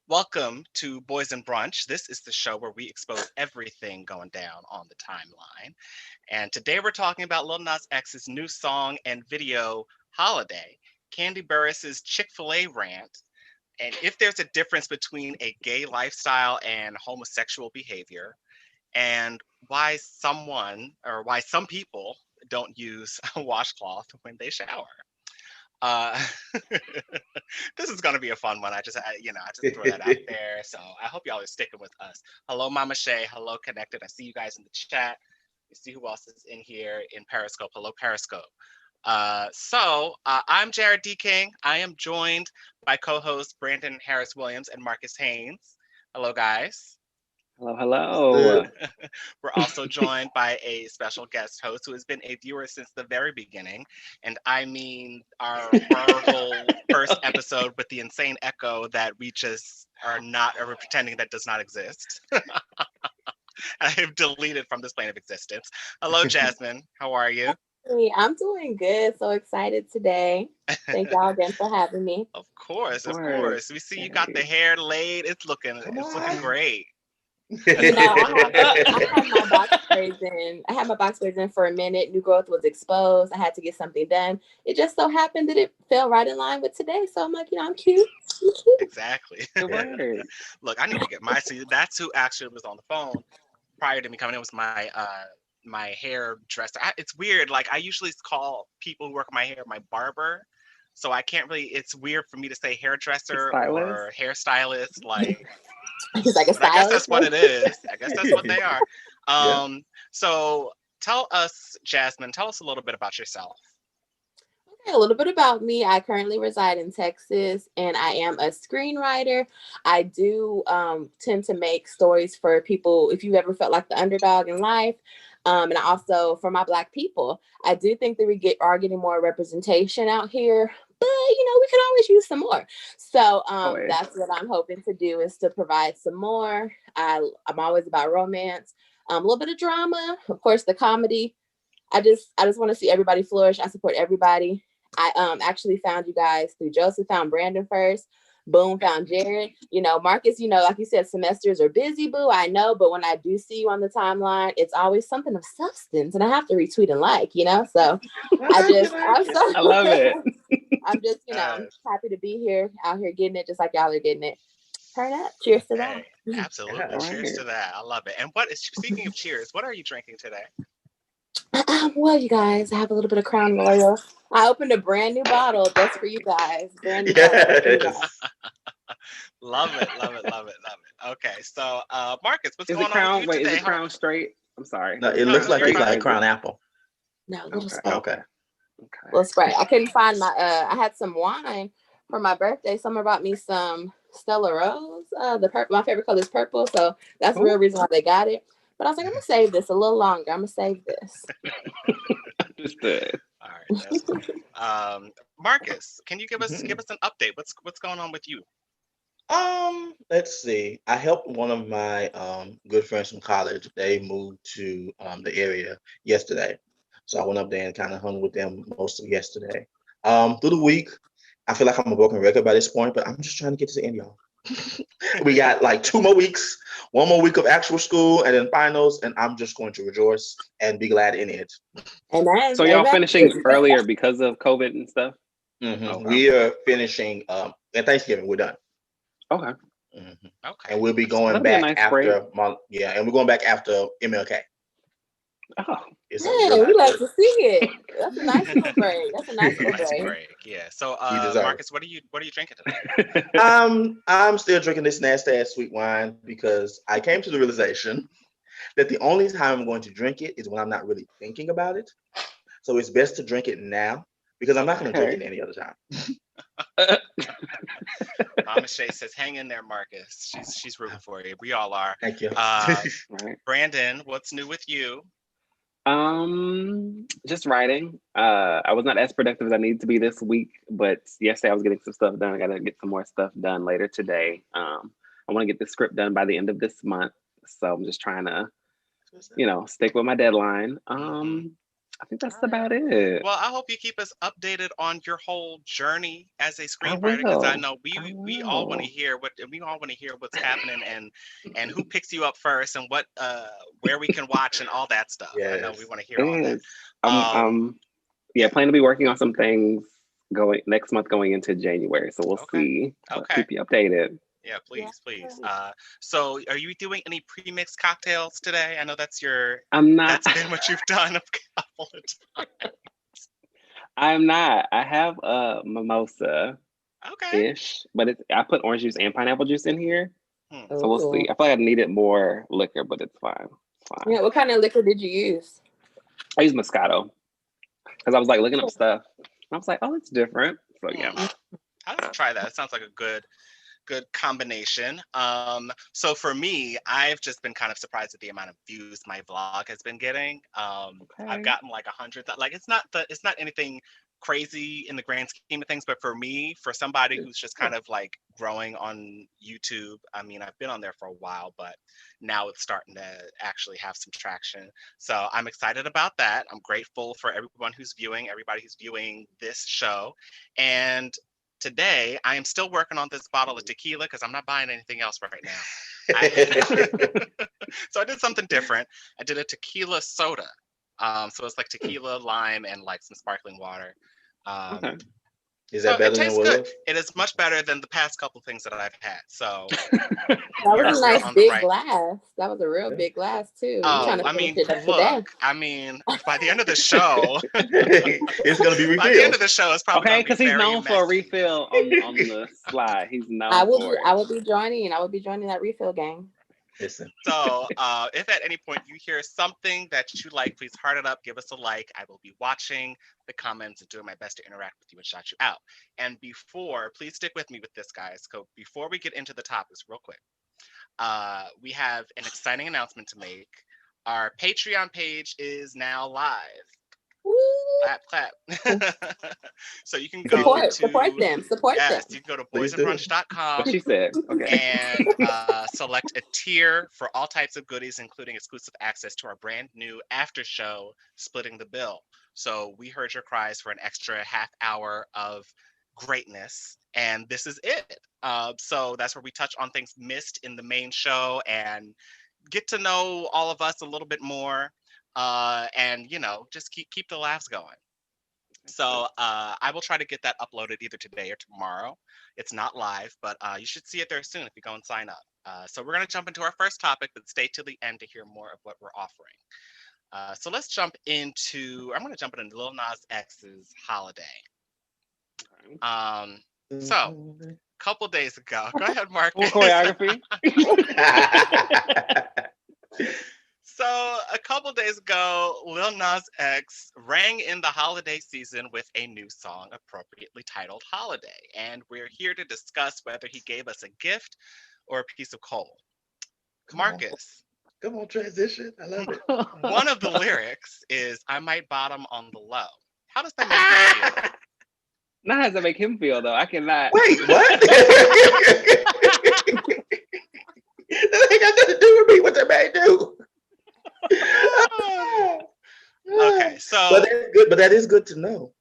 Welcome to Boys and Brunch. This is the show where we expose everything going down on the timeline. And today we're talking about Lil Nas X's new song and video, Holiday, Kandi Burruss's Chick-Fil-A rant, and if there's a difference between a gay lifestyle and homosexual behavior, and why some people don't use a washcloth when they shower. Uh, this is gonna be a fun one. I just throw that out there. So I hope y'all are sticking with us. Hello, Mama Shay. Hello, Connected. I see you guys in the chat. You see who else is in here in Periscope. Hello, Periscope. I'm Jarrod D. King. I am joined by co-hosts Brandon Harris Williams and Marcus Haynes. Hello, guys. Hello, hello. We're also joined by a special guest host who has been a viewer since the very beginning. And I mean our horrible first episode with the insane echo that we just are pretending that does not exist. I have deleted from this plane of existence. Hello, Jasmine. How are you? Hey, I'm doing good. So excited today. Thank y'all again for having me. Of course. We see you got the hair laid. It's looking great. I had my box braids in. I had my box braids in for a minute. New growth was exposed. I had to get something done. It just so happened that it fell right in line with today. So I'm like, I'm cute. I'm cute. Exactly. Look, I need to get my see. That's who actually was on the phone prior to me coming in. Was my hairdresser. It's weird. Like I usually call people who work my hair my barber. So I can't really. It's weird for me to say hairdresser or hairstylist. Like. He's like a stylist. I guess that's what it is. I guess that's what they are. So tell us, Jasmine, tell us a little bit about yourself. Okay, a little bit about me. I currently reside in Texas and I am a screenwriter. I do tend to make stories for people if you've ever felt like the underdog in life. And also for my Black people, I do think that we are getting more representation out here. But we can always use some more. So that's what I'm hoping to do is to provide some more. I'm always about romance, a little bit of drama, of course, the comedy. I just want to see everybody flourish. I support everybody. I actually found you guys through Joseph, found Brandon first. Boom, found Jarrod. Marcus, like you said, semesters are busy, boo. I know, but when I do see you on the timeline, it's always something of substance, and I have to retweet and like, So I love it. I'm just, I'm happy to be here, out here getting it, just like y'all are getting it. Turn up. Cheers to that. Absolutely. Cheers to that. I love it. And speaking of cheers, what are you drinking today? Well, you guys, I have a little bit of Crown Royal. I opened a brand new bottle just for you guys. Brand new bottle. Love it. Okay, so Marcus, what's going on with you today? Is it Crown straight? I'm sorry. No, it looks like it's like Crown Apple. No, little Sprite. Okay. Little Sprite. I couldn't find my. I had some wine for my birthday. Someone brought me some Stella Rose. My favorite color is purple, so that's the real reason why they got it. But I was like, I'm gonna save this a little longer. I'm gonna save this. Understood. All right, that's cool. Marcus, can you give us an update? What's going on with you? Let's see. I helped one of my good friends from college. They moved to the area yesterday, so I went up there and kind of hung with them most of yesterday. Through the week, I feel like I'm a broken record by this point, but I'm just trying to get to the end, y'all. We got like 2 more weeks, 1 more week of actual school, and then finals, and I'm just going to rejoice and be glad in it. So y'all finishing earlier because of COVID and stuff? Okay. We are finishing at Thanksgiving. We're done. Okay. Okay. And we'll be going back after and we're going back after MLK. Oh, we like to see it. That's a nice little break. That's a nice little break. Yeah. So, Marcus, what are you drinking today? I'm still drinking this nasty ass sweet wine because I came to the realization that the only time I'm going to drink it is when I'm not really thinking about it. So it's best to drink it now because I'm not going to drink it any other time. Mama Shay says, "Hang in there, Marcus. She's rooting for you. We all are." Thank you. Brandon, what's new with you? Just writing. I was not as productive as I needed to be this week, but yesterday I was getting some stuff done. I gotta get some more stuff done later today. I want to get the script done by the end of this month, so I'm just trying to, stick with my deadline. I think that's All right. about it. Well, I hope you keep us updated on your whole journey as a I screenwriter, because I will. know I we all want to will. hear what's happening, and who picks you up first, and what where we can watch and all that stuff. I know we Yes. want to hear all that. Yes. Yeah, Yeah. plan to be working on some things going next month going into January. So we'll Okay. see. But Okay. keep you updated. Yeah, Yeah. please, please. So are you doing any pre-mixed cocktails today? I know I'm not that's been what you've done a couple of times. I'm not. I have a mimosa Okay. ish, but I put orange juice and pineapple juice in here. Hmm. So we'll Oh. see. I feel like I needed more liquor, but it's fine. It's fine. Yeah. What kind of liquor did you use? I use Moscato because I was like looking up stuff. I was like, oh, it's different. So yeah. Hmm. I have to try that. It sounds like a good combination. So for me, I've just been kind of surprised at the amount of views my vlog has been getting. I've Okay. gotten like 100. Like it's not anything crazy in the grand scheme of things, but for me, for somebody who's just kind of like growing on YouTube, I mean, I've been on there for a while, but now it's starting to actually have some traction. So I'm excited about that. I'm grateful for everybody who's viewing this show, and today I am still working on this bottle of tequila because I'm not buying anything else right now. So I did something different. I did a tequila soda. So it's like tequila, lime, and like some sparkling water. Okay. Is So that it better than tastes good. Willow? It is much better than the past couple things that I've had. So That was you're a real nice on the big right. glass. That was a real big glass too. You trying Oh, to I finish mean, it up today? look, I mean, by the end of the show, It's gonna be by the end of refilled. the show, it's probably Okay, going to be because he's very known for a messy. refill on the slide. He's known for it. I will be joining. I will be joining that refill gang. Listen. So if at any point you hear something that you like, please heart it up, give us a like. I will be watching the comments and doing my best to interact with you and shout you out. And please stick with me with this, guys. So before we get into the topics, real quick, we have an exciting announcement to make. Our Patreon page is now live. Woo! Clap, clap. So you can go Support to, them. Support them. yes, you can go to Please do. What boysandbrunch.com she said. Okay. and select a tier for all types of goodies, including exclusive access to our brand new after show, Splitting the Bill. So we heard your cries for an extra half hour of greatness, and this is it. So that's where we touch on things missed in the main show and get to know all of us a little bit more, and just keep the laughs going. So I will try to get that uploaded either today or tomorrow. It's not live, but you should see it there soon if you go and sign up. So we're going to jump into our first topic, but stay till the end to hear more of what we're offering. So let's jump into, I'm going to jump into Lil Nas X's Holiday. So a couple days ago, go ahead, Mark. Full choreography. So a couple days ago, Lil Nas X rang in the holiday season with a new song appropriately titled Holiday. And we're here to discuss whether he gave us a gift or a piece of coal. Marcus, Come on, transition. I love it. one of the lyrics is, I might bottom on the low. How does that make you feel? Now how does that make him feel though? I cannot. Wait, what? That ain't got nothing to do with me. What that man do? Okay, so But that's good. But that is good to know.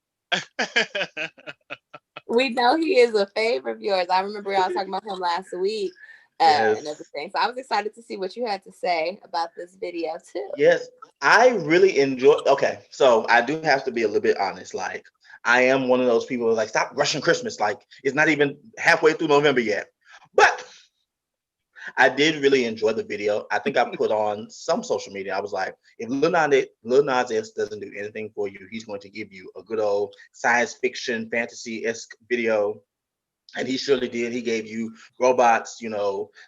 We know he is a favorite of yours. I remember y'all talking about him last week Yes. and everything. So I was excited to see what you had to say about this video too. Yes, I really enjoy. Okay, so I do have to be a little bit honest. Like, I am one of those people who are like, stop rushing Christmas. Like, it's not even halfway through November yet. But I did really enjoy the video. I think I put on some social media. I was like, if Lil Nas X doesn't do anything for you, he's going to give you a good old science fiction, fantasy-esque video. And he surely did. He gave you robots,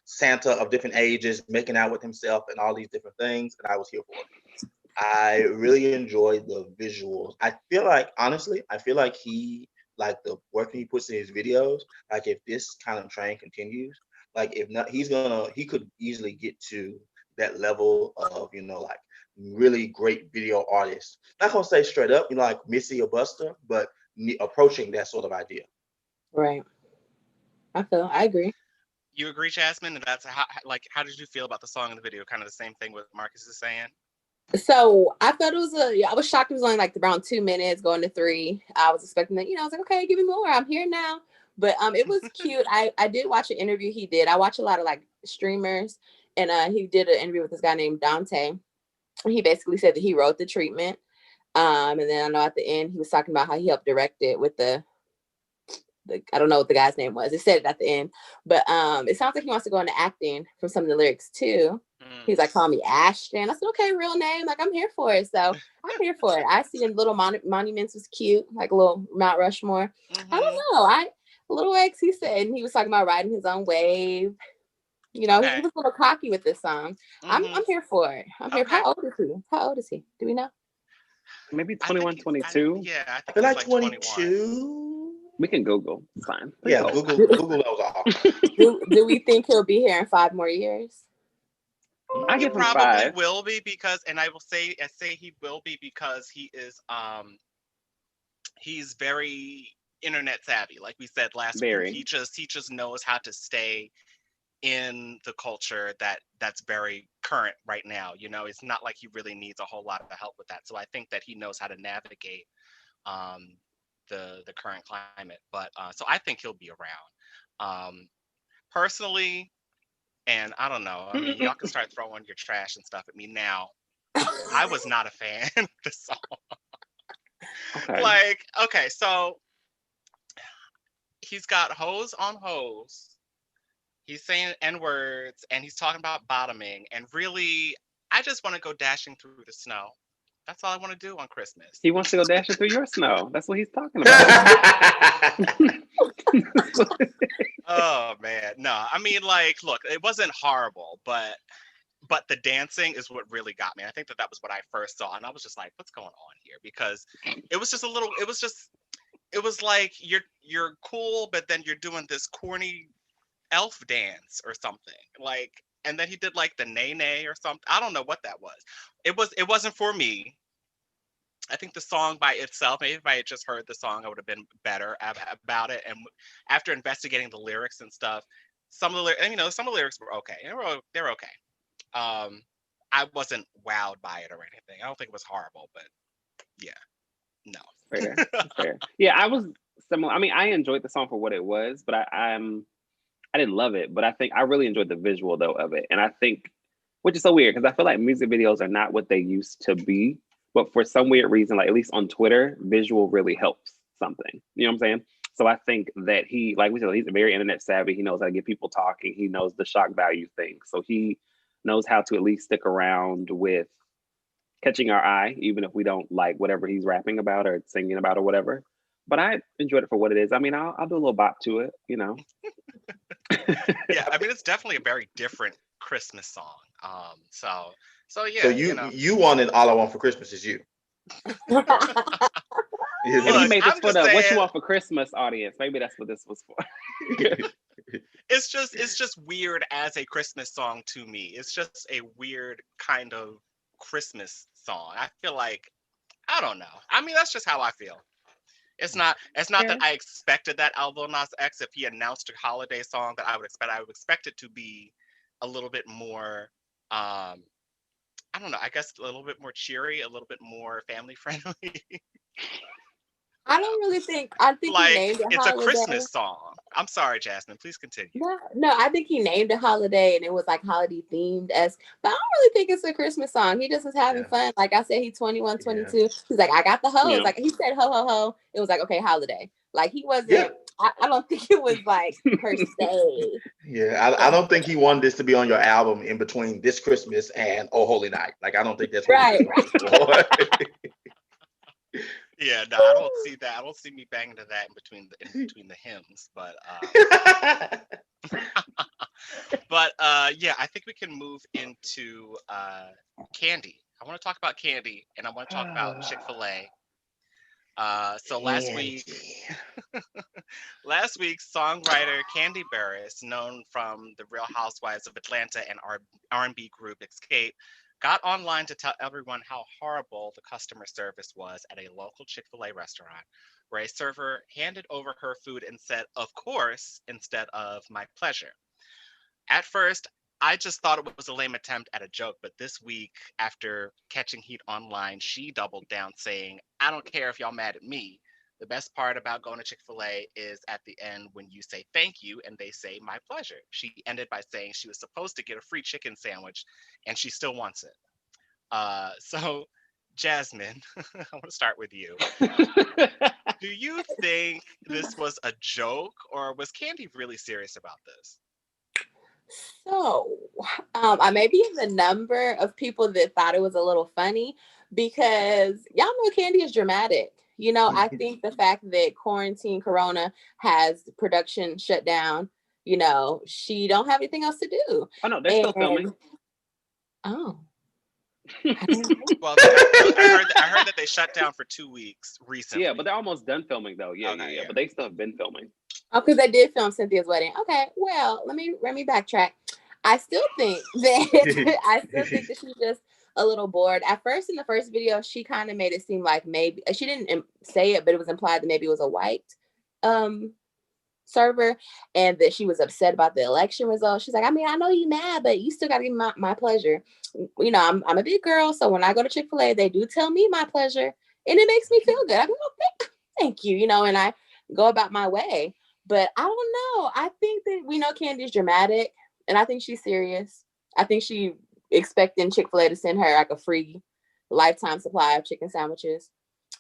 Santa of different ages, making out with himself and all these different things. And I was here for it. I really enjoyed the visuals. Honestly, I feel like like the work he puts in his videos, like if this kind of train continues, like if not, he could easily get to that level of, like really great video artists. Not gonna say straight up, like Missy or Buster, but approaching that sort of idea. Right. I agree. you agree, Jasmine? And that's how did you feel about the song and the video? Kind of the same thing what Marcus is saying. So I felt I was shocked it was only like around 2 minutes going to 3. I was expecting that, I was like, okay, give me more. I'm here now. But it was cute. I did watch an interview he did. I watch a lot of like streamers, and he did an interview with this guy named Dante. He basically said that he wrote the treatment. And then I know at the end he was talking about how he helped direct it with the I don't know what the guy's name was. It said it at the end, but it sounds like he wants to go into acting from some of the lyrics too. He's like, call me Ashton. I said, okay, real name. Like, I'm here for it. So I'm here for it. I see the little monuments was cute, like a little Mount Rushmore. I don't know. Little X, he said, and he was talking about riding his own wave. He was a little cocky with this song. I'm here for it. I'm here. How old is he? How old is he? Do we know? Maybe 21, 22. Yeah, I feel think like he's like 22. We can Google. It's fine. Yeah, Google knows all. Do we think he'll be here in 5 more years? I He give him probably 5. will be because, and I say he will be because he is he's very internet savvy. Like we said last week, he just knows how to stay in the culture that's very current right now. It's not like he really needs a whole lot of help with that. So I think that he knows how to navigate the current climate. But so I think he'll be around. Personally, and I don't know. I mean, y'all can start throwing your trash and stuff at me now. I was not a fan of the song. Okay, so he's got hoes on hoes. He's saying N-words and he's talking about bottoming. And really, I just want to go dashing through the snow. That's all I want to do on Christmas. He wants to go dashing through your snow. That's what he's talking about. Oh, man. No, I mean, like, look, it wasn't horrible, but the dancing is what really got me. I think that was what I first saw. And I was just like, what's going on here? Because it was just it was like you're cool, but then you're doing this corny elf dance or something, like, and then he did like the nay nay or something. I don't know what that was. It wasn't for me. I think the song by itself, maybe if I had just heard the song, I would have been better about it. And after investigating the lyrics and stuff, some of the lyrics were okay. They're okay. I wasn't wowed by it or anything. I don't think it was horrible, but yeah, no. Fair. Yeah, I was similar. I mean, I enjoyed the song for what it was, but I didn't love it, but I think I really enjoyed the visual though of it. And I think, which is so weird because I feel like music videos are not what they used to be, but for some weird reason, like at least on Twitter, visual really helps something. You know what I'm saying? So I think that he, like we said, he's very internet savvy. He knows how to get people talking. He knows the shock value thing. So he knows how to at least stick around with catching our eye, even if we don't like whatever he's rapping about or singing about or whatever. But I enjoyed it for what it is. I mean, I'll do a little bop to it, Yeah, I mean, it's definitely a very different Christmas song. So yeah. So you wanted All I Want for Christmas Is You. Look, he made this for the What You Want for Christmas audience. Maybe that's what this was for. It's just weird as a Christmas song to me. It's just a weird kind of Christmas song. I feel like, I don't know. I mean, that's just how I feel. It's not that I expected that out of Lil Nas X. If he announced a holiday song that I would expect it to be a little bit more I don't know, I guess a little bit more cheery, a little bit more family friendly. I don't really think. I think like, he named it it's holiday. a Christmas song. I'm sorry, Jasmine. Please continue. No, I think he named a holiday and it was like holiday themed as. But I don't really think it's a Christmas song. He just was having fun. Like I said, he's 21, 22. Yeah. He's like, I got the hoes. Yeah. Like he said, ho ho ho. It was like, okay, holiday. Like he wasn't. Yeah. I don't think it was like per se. Yeah, I don't think he wanted this to be on your album in between this Christmas and Oh Holy Night. Like I don't think that's what right. Yeah, no, I don't see that. I don't see me banging to that in between the hymns, but yeah, I think we can move into Kandi. I want to talk about Kandi, and I want to talk about Chick-Fil-A. So last week, songwriter Kandi Burruss, known from the Real Housewives of Atlanta and R&B group Escape, got online to tell everyone how horrible the customer service was at a local Chick-fil-A restaurant, where a server handed over her food and said, "Of course," instead of "my pleasure." At first, I just thought it was a lame attempt at a joke, but this week, after catching heat online, she doubled down saying, I don't care if y'all mad at me. The best part about going to Chick-fil-A is at the end when you say thank you and they say my pleasure. She ended by saying she was supposed to get a free chicken sandwich and she still wants it. So, Jasmine, I want to start with you. Do you think this was a joke or was Kandi really serious about this? So, I may be in the number of people that thought it was a little funny because y'all know Kandi is dramatic. You know, I think the fact that quarantine corona has production shut down, you know, she don't have anything else to do. Oh no, they're still filming. Oh. Well, I heard that they shut down for 2 weeks recently. Yeah, but they're almost done filming though. Yeah, Okay, yeah. But they still have been filming. Oh, because they did film Cynthia's wedding. Okay, well, let me backtrack. I still think that she's just a little bored. At first, in the first video, she kind of made it seem like maybe she didn't say it, but it was implied that maybe it was a white server and that she was upset about the election results. She's like, I mean, I know you mad, but you still got to give me my pleasure. You know, I'm a big girl, so when I go to Chick-fil-A, they do tell me my pleasure, and it makes me feel good. I go, oh, thank you, you know, and I go about my way. But I don't know. I think that we know Kandi's dramatic, and I think she's serious. I think she expecting Chick-fil-A to send her like a free lifetime supply of chicken sandwiches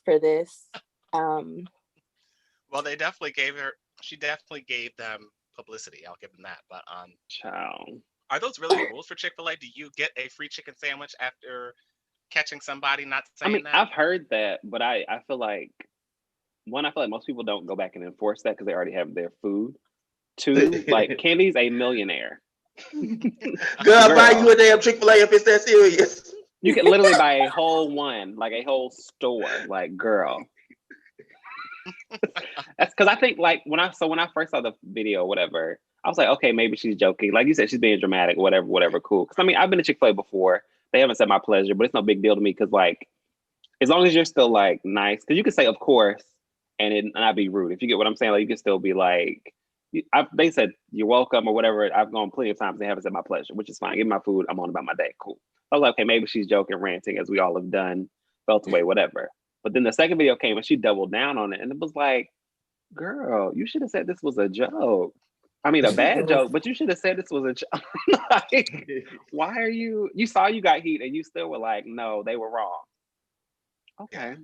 for this. Well, she definitely gave them publicity. I'll give them that. But Ciao. Are those really the rules for Chick-fil-A? Do you get a free chicken sandwich after catching somebody not saying that? I've heard that, but I feel like I feel like most people don't go back and enforce that because they already have their food. Two, like Kandi's a millionaire. Girl, buy you a damn Chick-fil-A if it's that serious. You can literally buy a whole one, like a whole store. Like, girl. That's because I think like when I first saw the video, whatever, I was like, okay, maybe she's joking. Like you said, she's being dramatic, whatever, cool. Because I mean, I've been to Chick-fil-A before. They haven't said my pleasure, but it's no big deal to me because like, as long as you're still like nice, because you can say of course and not be rude. If you get what I'm saying, like you can still be like, they said you're welcome or whatever. I've gone plenty of times. They haven't said my pleasure, which is fine. Give me my food. I'm on about my day. Cool. I was like, okay, maybe she's joking, ranting, as we all have done, felt away, whatever. But then the second video came and she doubled down on it, and it was like, girl, you should have said this was a joke. I mean, a bad joke, but you should have said this was a joke. Like, why are you saw you got heat and you still were like, no, they were wrong. Okay.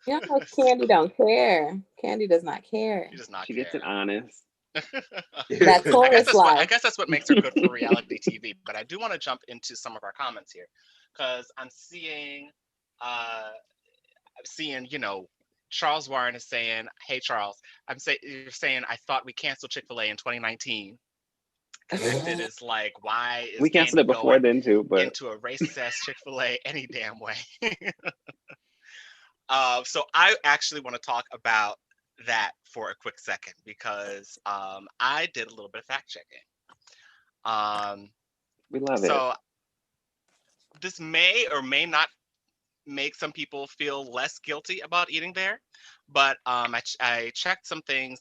Yeah, Kandi don't care. Kandi does not care. She does not She care. gets it honest. That I guess that's what makes her good for reality TV. But I do want to jump into some of our comments here because I'm seeing, you know, Charles Warren is saying, "Hey Charles, you're saying I thought we canceled Chick-fil-A in 2019." It is like, why is we canceled it before then too, but into a racist ass Chick-fil-A any damn way? So I actually want to talk about that for a quick second because I did a little bit of fact checking. we love it. So this may or may not make some people feel less guilty about eating there, but I checked some things.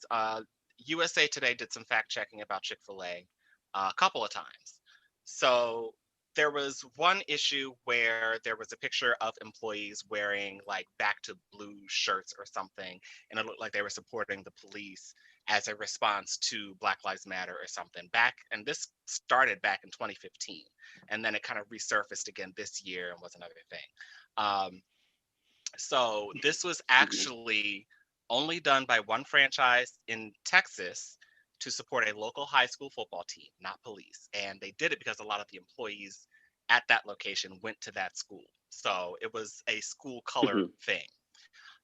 USA Today did some fact checking about Chick-fil-A a couple of times. So there was one issue where there was a picture of employees wearing like back to blue shirts or something, and it looked like they were supporting the police as a response to Black Lives Matter or something and this started back in 2015, and then it kind of resurfaced again this year and was another thing. So this was actually only done by one franchise in Texas to support a local high school football team, not police. And they did it because a lot of the employees at that location went to that school. So it was a school color thing.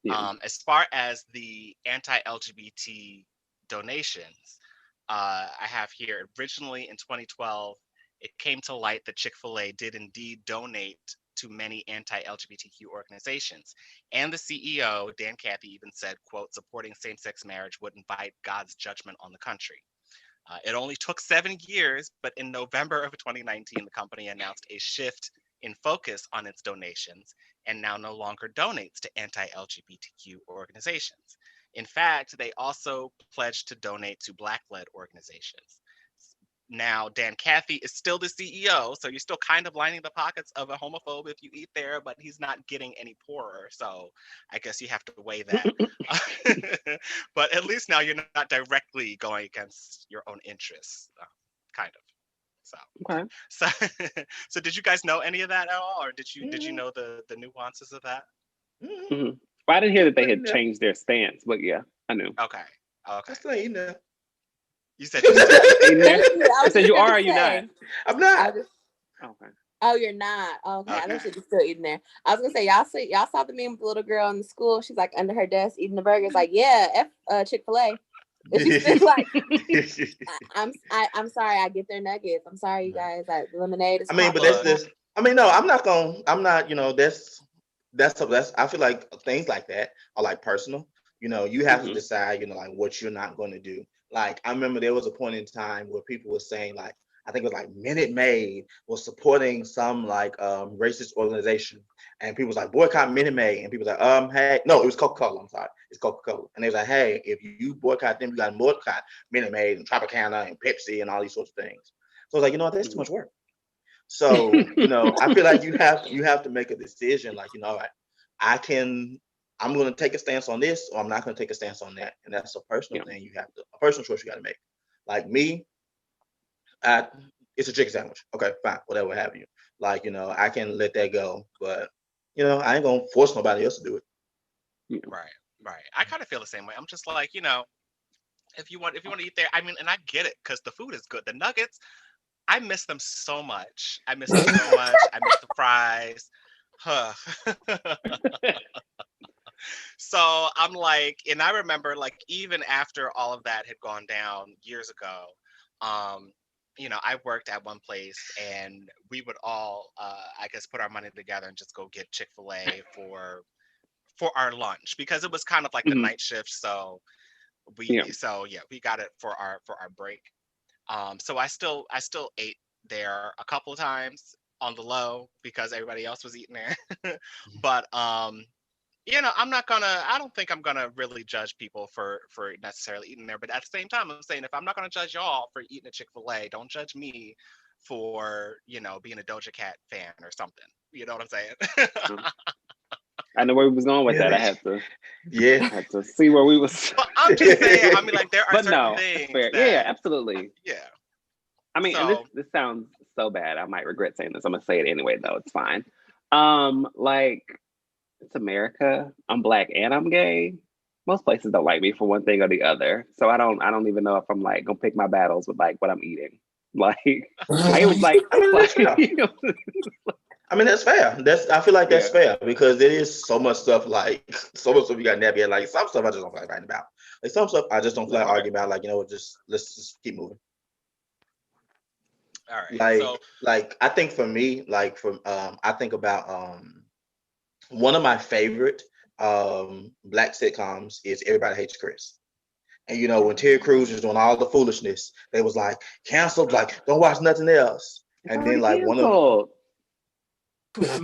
Yeah. As far as the anti-LGBT donations, I have here originally in 2012, it came to light that Chick-fil-A did indeed donate to many anti-LGBTQ organizations. And the CEO, Dan Cathy, even said, quote, supporting same-sex marriage would invite God's judgment on the country. It only took 7 years, but in November of 2019, the company announced a shift in focus on its donations and now no longer donates to anti-LGBTQ organizations. In fact, they also pledged to donate to Black-led organizations. Now, Dan Cathy is still the CEO, so you're still kind of lining the pockets of a homophobe if you eat there, but he's not getting any poorer. So I guess you have to weigh that. But at least now you're not directly going against your own interests, kind of. So, Okay. so did you guys know any of that at all, or did you know the nuances of that? Well, I didn't hear that they had changed their stance, but yeah, I knew. Okay. That's not enough. You said you I said you are or you not? I'm not. Okay. Oh, you're not. Okay. I know Okay. she's still eating there. I was gonna say, y'all saw the meme with the little girl in the school. She's like under her desk eating the burgers. Like, yeah, Chick-Fil-A. And she's still like, I'm sorry. I get their nuggets. I'm sorry, you guys. Lemonade is. I mean, but that's this. I mean, no, I'm not. You know, that's. I feel like things like that are like personal. You know, you have to decide. You know, like what you're not going to do. Like I remember there was a point in time where people were saying like, I think it was like Minute Maid was supporting some like racist organization, and people was like boycott Minute Maid, and people was like hey, no, it was Coca-Cola. I'm sorry, it's Coca-Cola, and they was like, hey, if you boycott them, you got to boycott Minute Maid and Tropicana and Pepsi and all these sorts of things. So I was like, you know what, that's too much work. So you know, I feel like you have to make a decision. Like, you know, I'm going to take a stance on this, or I'm not going to take a stance on that, and that's a personal thing. A personal choice you got to make. Like me, it's a chicken sandwich. Okay, fine, whatever have you. Like, you know, I can let that go, but you know, I ain't gonna force nobody else to do it. Right. I kind of feel the same way. I'm just like, you know, if you want to eat there, I mean, and I get it because the food is good. The nuggets, I miss them so much. I miss the fries. Huh. So I'm like, and I remember like even after all of that had gone down years ago, you know, I worked at one place and we would all, I guess, put our money together and just go get Chick-fil-A for our lunch because it was kind of like the night shift. So we got it for our break. So I still ate there a couple of times on the low because everybody else was eating there. But you know, I don't think I'm gonna really judge people for necessarily eating there. But at the same time, I'm saying if I'm not gonna judge y'all for eating at Chick-fil-A, don't judge me for, you know, being a Doja Cat fan or something. You know what I'm saying? I know where we was going with that. I had to see where we was. But I'm just saying, I mean, like there are certain things. Fair. Yeah, absolutely. Yeah. I mean, and this sounds so bad. I might regret saying this. I'm gonna say it anyway, though. It's fine. Like, it's America. I'm Black and I'm gay. Most places don't like me for one thing or the other. So I don't even know if I'm like gonna pick my battles with like what I'm eating. Like I was like, I mean, that's fair. I mean, that's fair. I feel like that's fair because there is so much stuff you got to navigate. Like some stuff I just don't feel like writing about. Like some stuff I just don't feel like arguing about. Like, you know, let's just keep moving. All right. Like I think for me, like I think about one of my favorite Black sitcoms is Everybody Hates Chris. And you know, when Terry Crews was doing all the foolishness, they was like canceled, like don't watch nothing else. And then like one of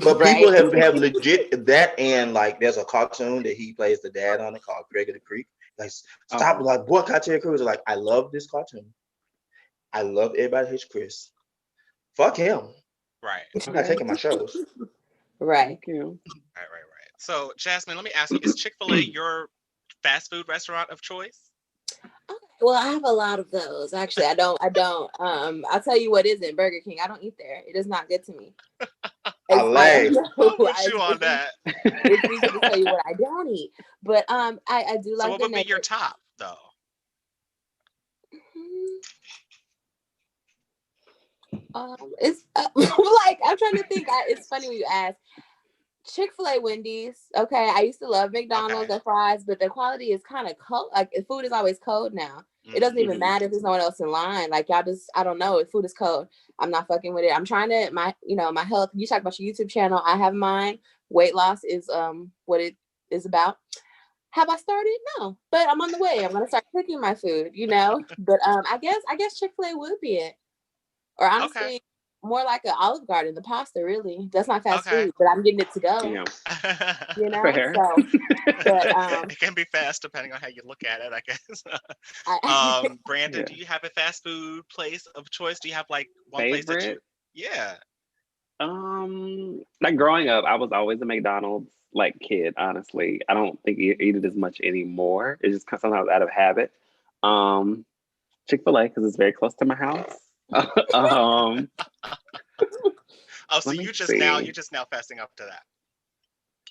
but people have legit that, and like there's a cartoon that he plays the dad on it called Greg of the Creek. Like stop, like boycott Terry Crews. Like I love this cartoon. I love Everybody Hates Chris. Fuck him. Right. I'm not taking my shows. Right. Thank you. Right. So Jasmine, let me ask you: is Chick-fil-A your fast food restaurant of choice? Okay. Well, I have a lot of those. Actually, I don't. I'll tell you what isn't Burger King. I don't eat there. It is not good to me. I'm with you on that. It's easy to tell you what I don't eat, but I do like. So what would be your top though? It's like I'm trying to think. It's funny when you ask. Chick-fil-A, Wendy's. Okay, I used to love McDonald's and fries, but the quality is kind of cold. Like the food is always cold now. It doesn't even matter if there's no one else in line. Like y'all just, I don't know. If food is cold, I'm not fucking with it. I'm trying to my health. You talk about your YouTube channel. I have mine. Weight loss is what it is about. Have I started? No, but I'm on the way. I'm gonna start cooking my food. You know, but I guess Chick-fil-A would be it. Or honestly, more like an Olive Garden, the pasta, really. That's not fast Okay. food, but I'm getting it to go. Yeah. You know, Fair. so but It can be fast depending on how you look at it, I guess. Brandon, Yeah. do you have a fast food place of choice? Do you have like one place that you? Favorite? Yeah. Like growing up, I was always a McDonald's like kid. Honestly, I don't think I eat it as much anymore. It's just sometimes out of habit. Chick-Fil-A because it's very close to my house. Oh, so Let me you just see. now fasting up to that.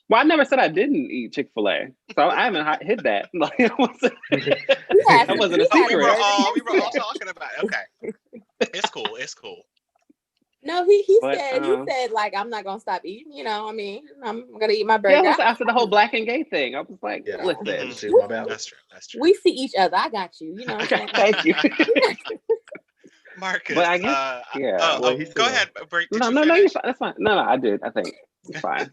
Well, I never said I didn't eat Chick-fil-A, so I haven't hit that. Like, that wasn't a Oh, secret. we were all talking about it. Okay. It's cool. It's cool. No, he But, said like I'm not gonna stop eating. You know, I mean, I'm gonna eat my Yeah, burger. after the whole black and gay thing, I was like, Yeah. listen. See my balance. That's true. That's true. We see each other. I got you. You know what I'm saying? Thank you. Marcus. But I guess, yeah. Well, he Go said- ahead. Did No, you you're finish? fine. That's fine. No, I did. I think it's fine.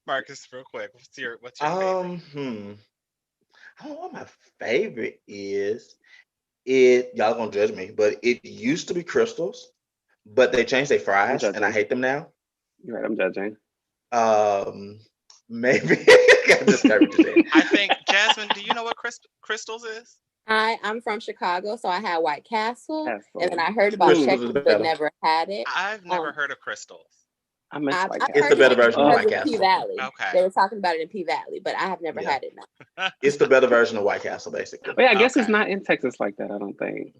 Marcus, real quick. What's your favorite? I don't know what my favorite is. Y'all gonna judge me, but it used to be Crystals, but they changed their fries, and I judging. hate them now. You're right. I'm judging. Maybe I just heard what you said. I think Jasmine. Do you know what Crystals is? I'm from Chicago, so I had White Castle, Castle. and then I heard about Crystals Checkers, is but better. never had it. I've never heard of Crystals. I miss White I've Castle. heard the better it version of because White Castle. P Valley. Okay. They were talking about it in P Valley, but I have never Yeah. had it now. It's the better version of White Castle, basically. But yeah, I guess it's Okay. not in Texas like that. I don't think.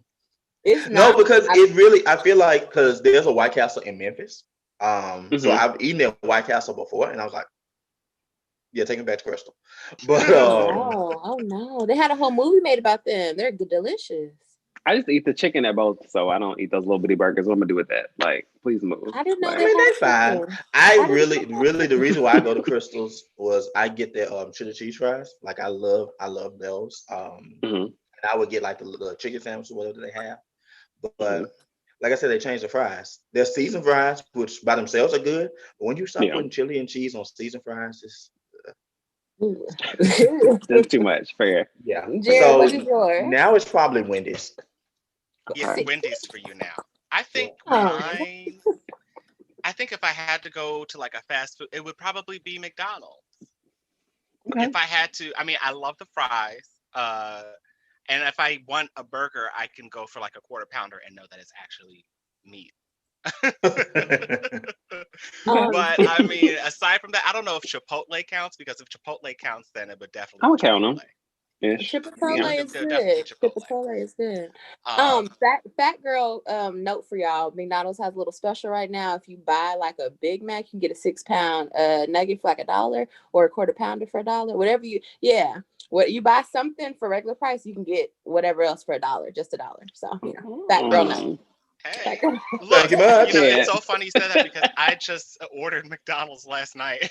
It's No, not because it really, I feel like, because there's a White Castle in Memphis. So Mhm. I've eaten at White Castle before, and I was like, yeah, take it back to Crystal. But oh no, they had a whole movie made about them. They're delicious. I just eat the chicken at both, so I don't eat those little bitty burgers. What am I gonna do with that? Like, please move. I didn't know Like, they I mean, had they fine. chicken. I didn't really, know really, the reason why I go to Crystals was I get their cheddar cheese fries. Like I love those. mhm. And I would get like the chicken sandwich or whatever they have. But Mhm. like I said, they changed the fries. They're seasoned fries, which by themselves are good. But when you start Yeah. putting chili and cheese on seasoned fries, it's That's too much. Fair. yeah. Jarrod, what is yours? Now it's probably Wendy's. Yeah, Okay. Wendy's for you now. I think Oh. mine. I think if I had to go to like a fast food, it would probably be McDonald's. Okay. If I had to, I mean, I love the fries. And if I want a burger, I can go for like a quarter pounder and know that it's actually meat. But I mean, aside from that, I don't know if Chipotle counts, because if Chipotle counts, then it would definitely. I would be count 'em. Chipotle. Ish. Chipotle Yeah. is They're good. definitely Chipotle. Chipotle is good. Um, Fat girl note for y'all. McDonald's has a little special right now. If you buy like a Big Mac, you can get a 6-pound nugget for like $1 or a quarter pounder for $1. Whatever what you buy something for regular price, you can get whatever else for $1, just $1. So fat girl note. hey, Fat girl. look, Thank you much. Yeah. it's so funny you said that because I just ordered McDonald's last night.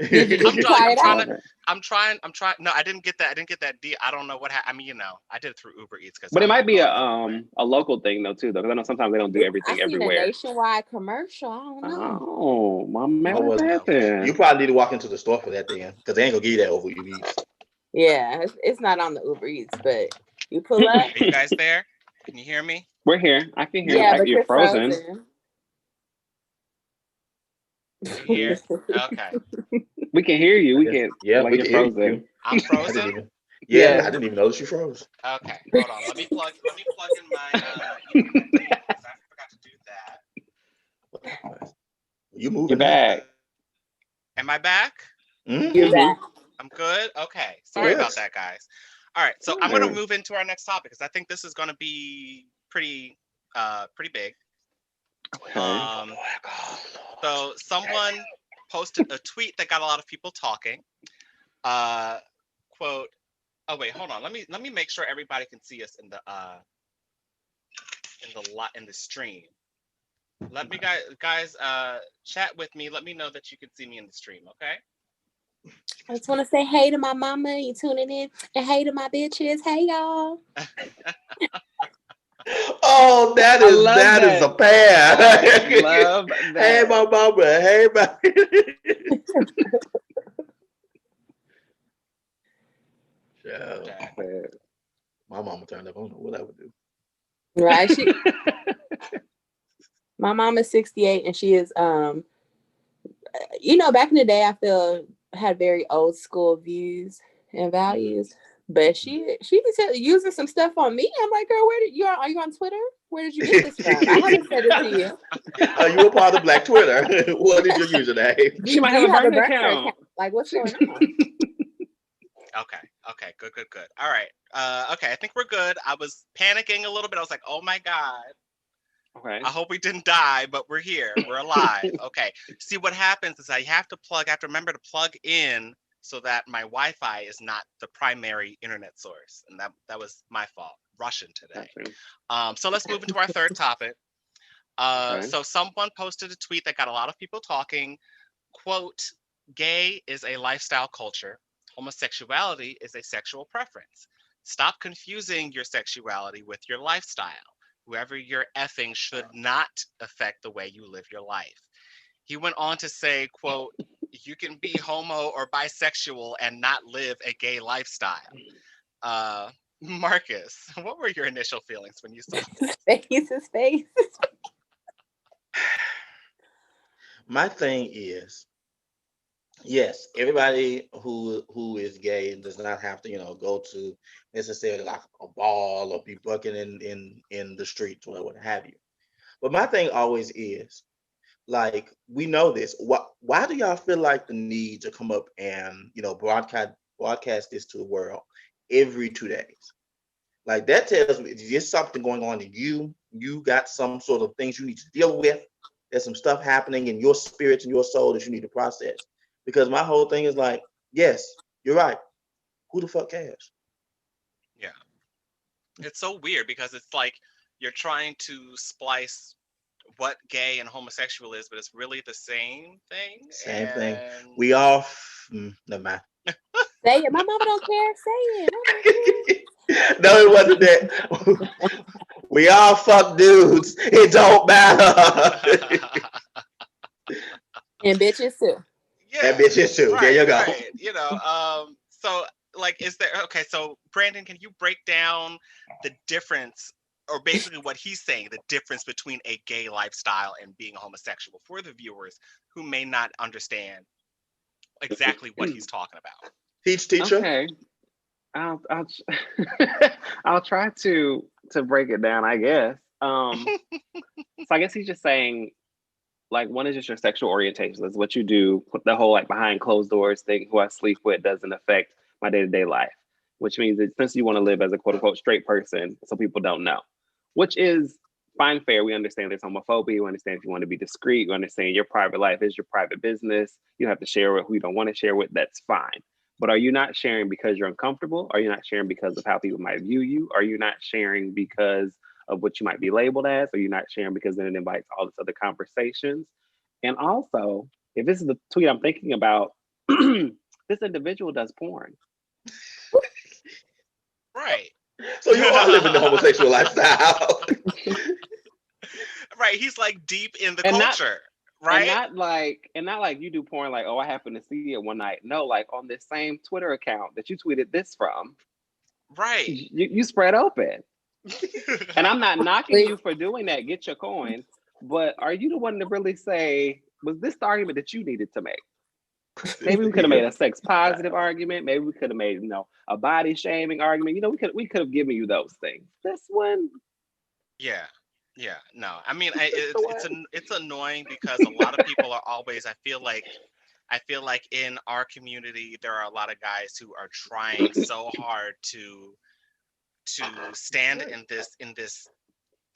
Did you try it out? I'm trying. No, I didn't get that. I didn't get that deal. I don't know what happened. I mean, I did it through Uber Eats because. But it might be a local thing though too, though, because I know sometimes they don't do everything I seen everywhere. a nationwide commercial. I don't know. Oh, my man, I wasn't was that You probably need to walk into the store for that then, because they ain't gonna give you that over Uber Eats. Yeah, it's not on the Uber Eats, but you pull up. Are you guys there? Can you hear me? We're here. I can hear Yeah, you. but You're frozen. Here. Okay. We can hear you. We can. Yeah, like we you're can hear frozen. you. I'm I frozen. didn't even. Yeah. I didn't even notice you froze. Okay. Hold on. Let me plug in my. Thing, 'cause I forgot to do that. You moving? You're back. Am I back? Mhm. You're back. I'm good. Okay. Sorry about Yes. that, guys. All right. So I'm gonna Alright. move into our next topic because I think this is gonna be pretty big. Okay. So someone posted a tweet that got a lot of people talking. Quote. Oh wait, hold on. Let me make sure everybody can see us in the stream. Let me guys chat with me. Let me know that you can see me in the stream, okay? I just want to say hey to my mama. You tuning in, and hey to my bitches. Hey y'all. Oh, that I is love that is a pair. Love Hey, that. my mama. Hey, my. Yeah. Okay. My mama turned up. I don't know what I would do. Right? My mom is 68 and she is back in the day I feel had very old school views and values. But she be using some stuff on me. I'm like, girl, are you on Twitter? Where did you get this from? I haven't said it to you. Are you a part of Black Twitter? What is your username? She might have a burner account. Like, what's going on? Okay, good. All right. Okay, I think we're good. I was panicking a little bit. I was like, oh my God. Okay. I hope we didn't die, but we're here. We're alive. Okay. See, what happens is I have to remember to plug in so that my Wi-Fi is not the primary internet source. And that was my fault. Russian today. So let's move into our third topic. So someone posted a tweet that got a lot of people talking. Quote, gay is a lifestyle culture. Homosexuality is a sexual preference. Stop confusing your sexuality with your lifestyle. Whoever you're effing should not affect the way you live your life. He went on to say, quote, you can be homo or bisexual and not live a gay lifestyle. Marcus, what were your initial feelings when you saw this? His face. My thing is, yes, everybody who is gay does not have to, go to necessarily like a ball or be bucking in the streets or what have you. But my thing always is, like, we know this. Why do y'all feel like the need to come up and broadcast this to the world every 2 days? Like, that tells me there's something going on in you. You got some sort of things you need to deal with. There's some stuff happening in your spirit and your soul that you need to process. Because my whole thing is like, yes, you're right. Who the fuck cares? Yeah. It's so weird because it's like you're trying to splice what gay and homosexual is, but it's really the same thing. Same thing. We all, never mind. Say it. My mama don't care. Say it. No, it wasn't that. We all fuck dudes. It don't matter. And bitches too. Yeah, and bitches too. Right, there you go. Right. So like, so Brandon, can you break down the difference, or basically what he's saying, the difference between a gay lifestyle and being homosexual for the viewers who may not understand exactly what he's talking about? Teacher. Okay. I'll I'll try to break it down, I guess. So I guess he's just saying, like, one is just your sexual orientation. That's what you do. The whole like behind closed doors thing, who I sleep with doesn't affect my day-to-day life, which means that since you want to live as a quote unquote straight person, so people don't know, which is fine, fair. We understand there's homophobia. We understand if you want to be discreet. We understand your private life is your private business. You have to share with who you don't want to share with. That's fine. But are you not sharing because you're uncomfortable? Are you not sharing because of how people might view you? Are you not sharing because of what you might be labeled as? Are you not sharing because then it invites all this other conversations? And also, if this is the tweet I'm thinking about, this individual does porn. Right. So you are living the homosexual lifestyle. Right. He's like deep in the culture. Right. And not like you do porn like, oh, I happened to see it one night. No, like on this same Twitter account that you tweeted this from. Right. You spread open. And I'm not knocking you for doing that. Get your coin. But are you the one to really say, was this the argument that you needed to make? Maybe we could have made a sex positive argument. Maybe we could have made, a body shaming argument. We could have given you those things. This one. Yeah. No, I mean, it's annoying because a lot of people are always, I feel like in our community, there are a lot of guys who are trying so hard to stand in this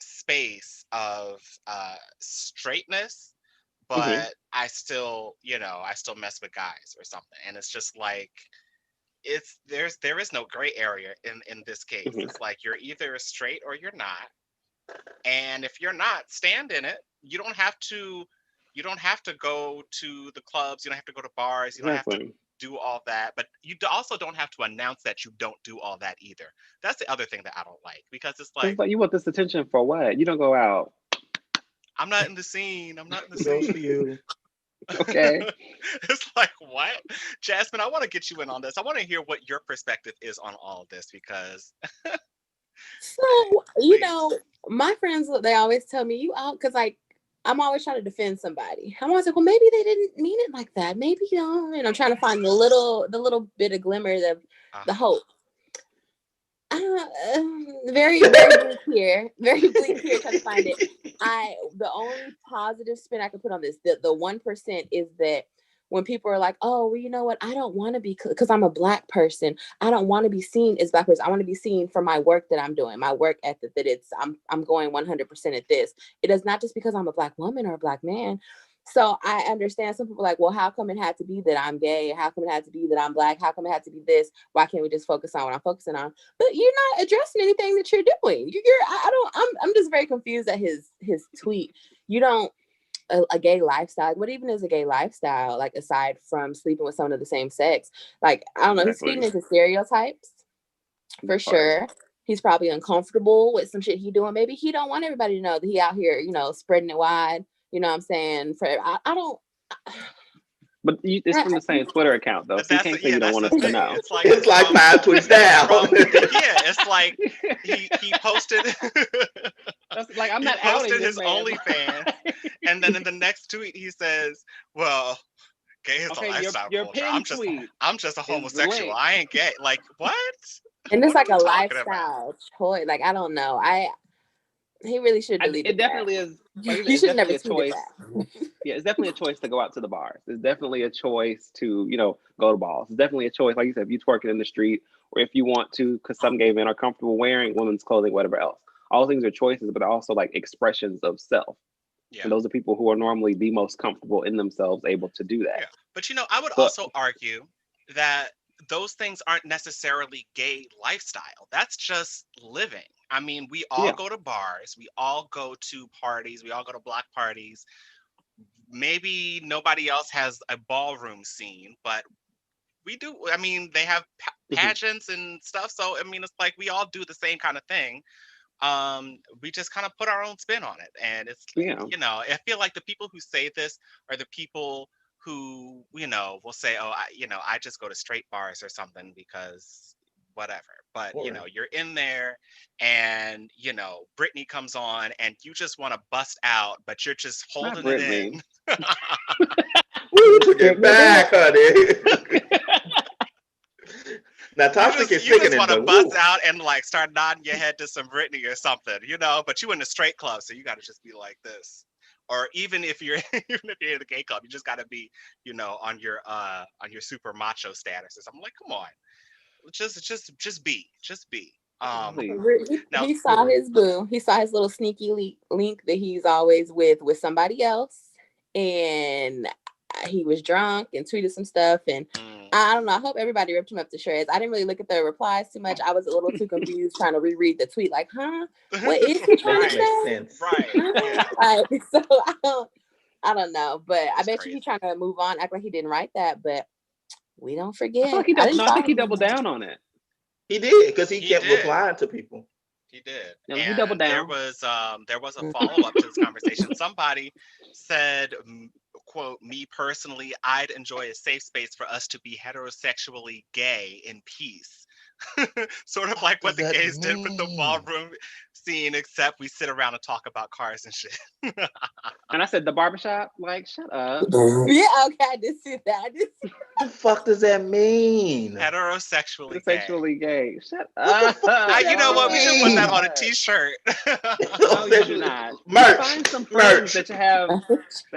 space of straightness, but I still mess with guys or something. And it's just like, there is no gray area in this case. It's like, you're either straight or you're not. And if you're not, stand in it. You don't have to go to the clubs. You don't have to go to bars. You don't have to do all that. But you also don't have to announce that you don't do all that either. That's the other thing that I don't like, because it's like, you want this attention for what? You don't go out. I'm not in the scene. I'm not in the scene. Goes for you. Okay. It's like, what? Jasmine, I want to get you in on this. I want to hear what your perspective is on all of this, because so, my friends, they always tell me, you out, because like I'm always trying to defend somebody. I'm always like, well, maybe they didn't mean it like that. Maybe, and I'm trying to find the little bit of glimmer of the hope. Very, very bleak here. Very bleak here trying to find it. The only positive spin I can put on this, the 1% is that when people are like, oh, well, you know what? I don't want to be, because I'm a Black person. I don't want to be seen as Black person. I want to be seen for my work that I'm doing, my work ethic, that I'm going 100% at this. It is not just because I'm a Black woman or a Black man. So I understand some people are like, well, how come it had to be that I'm gay? How come it had to be that I'm Black? How come it had to be this? Why can't we just focus on what I'm focusing on? But you're not addressing anything that you're doing. I'm just very confused at his tweet. You don't, a gay lifestyle. What even is a gay lifestyle? Like, aside from sleeping with someone of the same sex? Like, I don't know. Exactly. He's feeding into stereotypes for sure. He's probably uncomfortable with some shit he doing. Maybe he don't want everybody to know that he out here, spreading it wide. You know what I'm saying? I don't. But it's from the same Twitter account, though. So you can't say you don't want us to know. It's like 5 tweets down. It's like he posted. Like, I'm not posted his OnlyFans, and then in the next tweet he says, "Well, gay is a lifestyle culture. I'm just a homosexual. I ain't gay." Like, what? And it's like a lifestyle choice. Like, I don't know. He really should delete it. It definitely is. Like, you should never a choice. Yeah, it's definitely a choice to go out to the bars. It's definitely a choice to, go to balls. It's definitely a choice, like you said, if you twerking in the street, or if you want to, because some gay men are comfortable wearing women's clothing, whatever else. All things are choices, but also like expressions of self. Yeah. And those are people who are normally the most comfortable in themselves, able to do that. Yeah. But I would also argue that those things aren't necessarily gay lifestyle. That's just living. I mean, we all go to bars, we all go to parties, we all go to Black parties. Maybe nobody else has a ballroom scene, but we do. I mean, they have pageants and stuff. So, I mean, it's like we all do the same kind of thing. We just kind of put our own spin on it. And it's, I feel like the people who say this are the people who, will say, oh, I just go to straight bars or something because whatever. But, you're in there and, Britney comes on and you just want to bust out, but you're just holding it in. We took it back, honey. Now, Toxic is singing. You just want to bust out and like start nodding your head to some Britney or something, but you in a straight club, so you got to just be like this. Or even if you're in the gay club, you just got to be, on your super macho status or something. Like, come on, just be. He saw his boo. He saw his little sneaky link that he's always with somebody else, and he was drunk and tweeted some stuff, and I don't know. I hope everybody ripped him up to shreds. I didn't really look at the replies too much. I was a little too confused trying to reread the tweet. Like, huh? What is he trying to say? Right. So I don't know, but I bet you he's trying to move on, act like he didn't write that. But we don't forget. I think he doubled down on it. He did, because he kept replying to people. He did. No, he doubled down. There was a follow-up to this conversation. Somebody said, quote, "Me personally, I'd enjoy a safe space for us to be heterosexually gay in peace." Sort of like what the gays did with the ballroom scene, except we sit around and talk about cars and shit. And I said the barbershop, like, shut up. Yeah, okay, I did see that. What the fuck does that mean? Heterosexually gay. Shut up. You know what? We should put that on a t-shirt. No, you should not. Merch. Find some friends that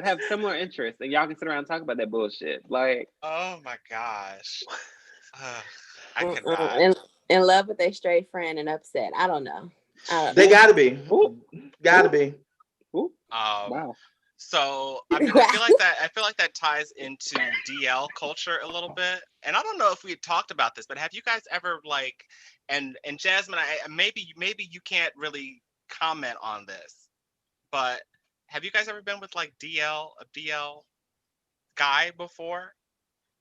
have similar interests, and y'all can sit around and talk about that bullshit. Like, oh my gosh. I cannot. In love with a straight friend and upset. I don't know. They gotta be. Gotta be. Wow. So I mean, I feel like that ties into DL culture a little bit. And I don't know if we had talked about this, but have you guys ever and Jasmine, maybe you can't really comment on this, but have you guys ever been with like a DL guy before?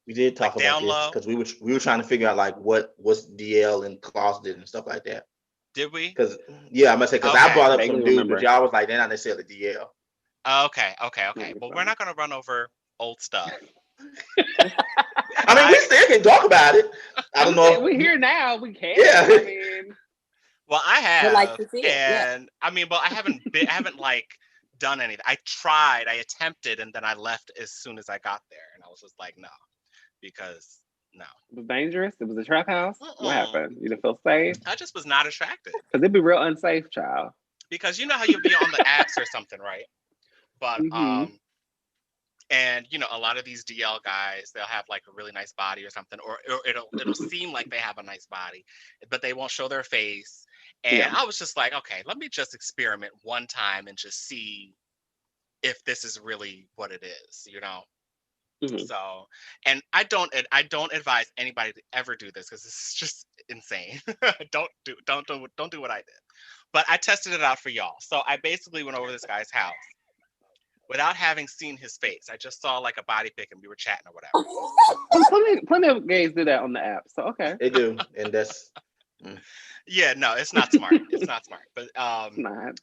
We did talk about this because we were trying to figure out like what's DL and closeted and stuff like that. Did we? Because I must say, because I brought up some dudes, but y'all was like, they're not necessarily DL. Okay. Well, we're not gonna run over old stuff. I mean, we still can talk about it. I don't know. We're here now. We can. Yeah. I mean, well, I have. I'd like to see it. And I mean, well, I haven't done anything. I tried, I attempted, and then I left as soon as I got there. And I was just like, no, because no. It was dangerous. It was a trap house. What happened? You didn't feel safe? I just was not attracted. Because it'd be real unsafe, child. Because you know how you'll be on the apps or something, right? But and you know, a lot of these DL guys, they'll have like a really nice body or something, or it'll seem like they have a nice body, but they won't show their face. And I was just like, okay, let me just experiment one time and just see if this is really what it is, you know. So, and I don't advise anybody to ever do this because this is just insane. Don't do what I did. But I tested it out for y'all. So I basically went over to this guy's house without having seen his face. I just saw like a body pic and we were chatting or whatever. Plenty of gays do that on the app. So okay. They do, and that's yeah, no, it's not smart. It's not smart. But not.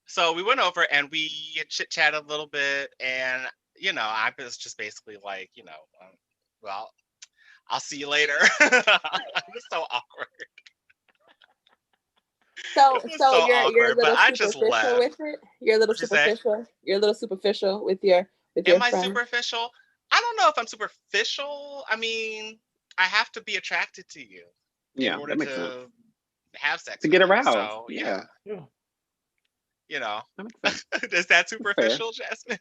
So we went over and we chit-chatted a little bit, and you know, I was just basically like, you know, well, I'll see you later. It was so awkward. So you're a little I just superficial with it. You're a little superficial. You're a little superficial with your Am I friend. superficial? I don't know if I'm superficial. I mean, I have to be attracted to you in order to have sex. To get aroused. So, yeah. You know, is that superficial, Jasmine?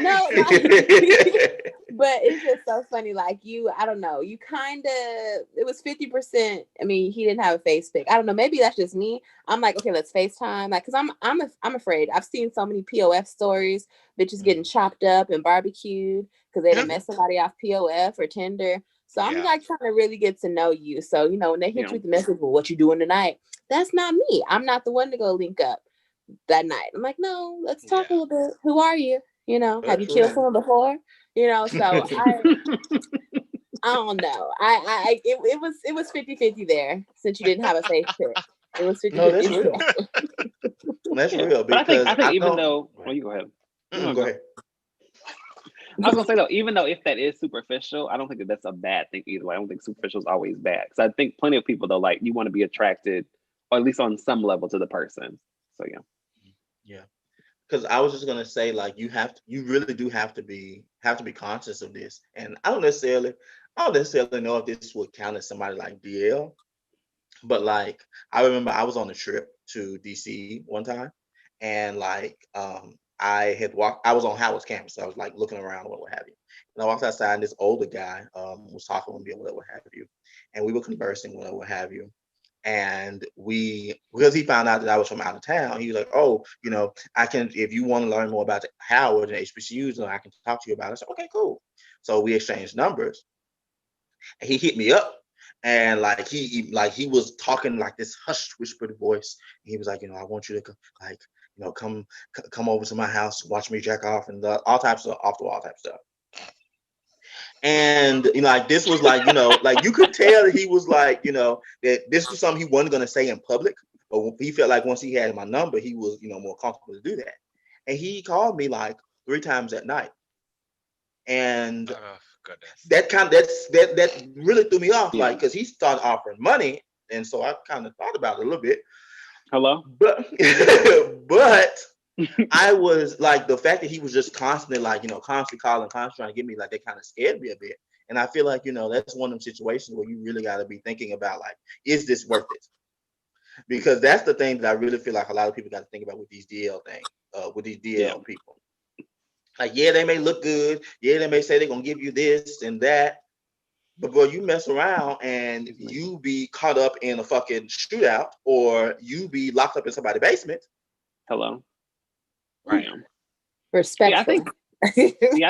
No. But it's just so funny. Like I don't know. You kind of, it was 50%. I mean, he didn't have a face pic. I don't know. Maybe that's just me. I'm like, okay, let's FaceTime. Like, cause I'm afraid. I've seen so many POF stories, bitches getting chopped up and barbecued because they didn't mess somebody off POF or Tinder. So I'm like trying to really get to know you. So, you know, when they hit you with the message, well, what you doing tonight? That's not me. I'm not the one to go link up that night. I'm like, no, let's talk a little bit. Who are you? You know, have you killed someone before? You know, so I don't know. It was 50-50 there since you didn't have a face pic. It was 50-50. No, that's real. That's real. But I think even though, you go ahead. Go ahead. I was gonna say though, even though if that is superficial, I don't think that's a bad thing either. I don't think superficial is always bad. Because I think plenty of people though, like you want to be attracted, or at least on some level, to the person. So yeah. Because I was just gonna say, like, you really do have to be conscious of this. And I don't necessarily know if this would count as somebody like DL, but like I remember I was on a trip to DC one time, and like I was on Howard's campus. So I was like looking around, what have you. And I walked outside, and this older guy was talking with me or whatever have you, and we were conversing, whatever have you. And because he found out that I was from out of town, he was like, oh, you know, if you want to learn more about Howard and HBCUs, I can talk to you about it. I said, okay, cool. So we exchanged numbers. And he hit me up, and like he was talking like this hushed, whispered voice. And he was like, you know, I want you to come over to my house, watch me jack off, and all types of off the wall type stuff. And you know, like this was like, you know, like you could tell that he was like, you know, that this was something he wasn't gonna say in public, but he felt like once he had my number, he was, you know, more comfortable to do that. And he called me like 3 times that night, and that really threw me off, like because he started offering money, and so I kind of thought about it a little bit. Hello, but I was like, the fact that he was just constantly like, you know, constantly calling, constantly trying to get me, like that kind of scared me a bit. And I feel like, you know, that's one of them situations where you really got to be thinking about like, is this worth it? Because that's the thing that I really feel like a lot of people got to think about with these DL things, with these DL people. Like, yeah, they may look good. Yeah, they may say they're going to give you this and that. But boy, you mess around and you be caught up in a fucking shootout, or you be locked up in somebody's basement. Hello. Right. Respectful. I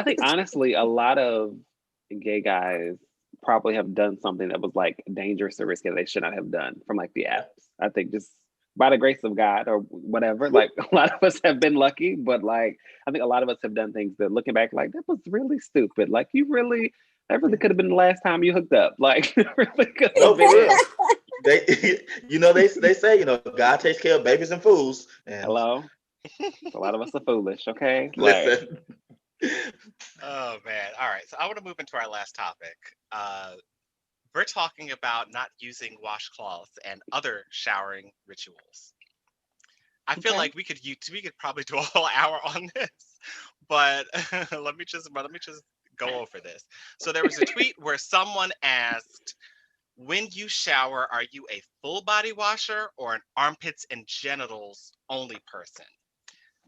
think honestly, a lot of gay guys probably have done something that was like dangerous or risky that they should not have done from like the apps. I think just by the grace of God or whatever, like a lot of us have been lucky, but like I think a lot of us have done things that looking back, like that was really stupid. Like that really could have been the last time you hooked up. Like really could have been. They say, you know, God takes care of babies and fools. And hello. A lot of us are foolish, okay? Listen. Oh man. All right. So I want to move into our last topic. we're talking about not using washcloths and other showering rituals. I feel like we could probably do a whole hour on this, but let me just go over this. So there was a tweet where someone asked, when you shower, are you a full body washer or an armpits and genitals only person?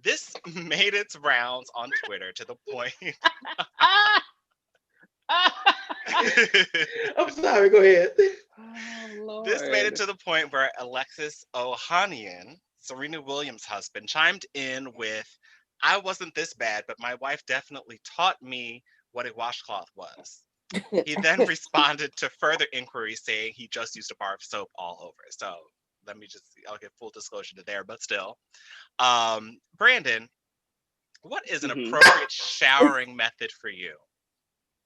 This made its rounds on Twitter to the point. I'm sorry, go ahead. Oh, Lord. This made it to the point where Alexis Ohanian, Serena Williams' husband, chimed in with, I wasn't this bad, but my wife definitely taught me what a washcloth was. He then responded to further inquiries saying he just used a bar of soap all over. So I'll get full disclosure to there, but still. Brandon, what is an appropriate showering method for you?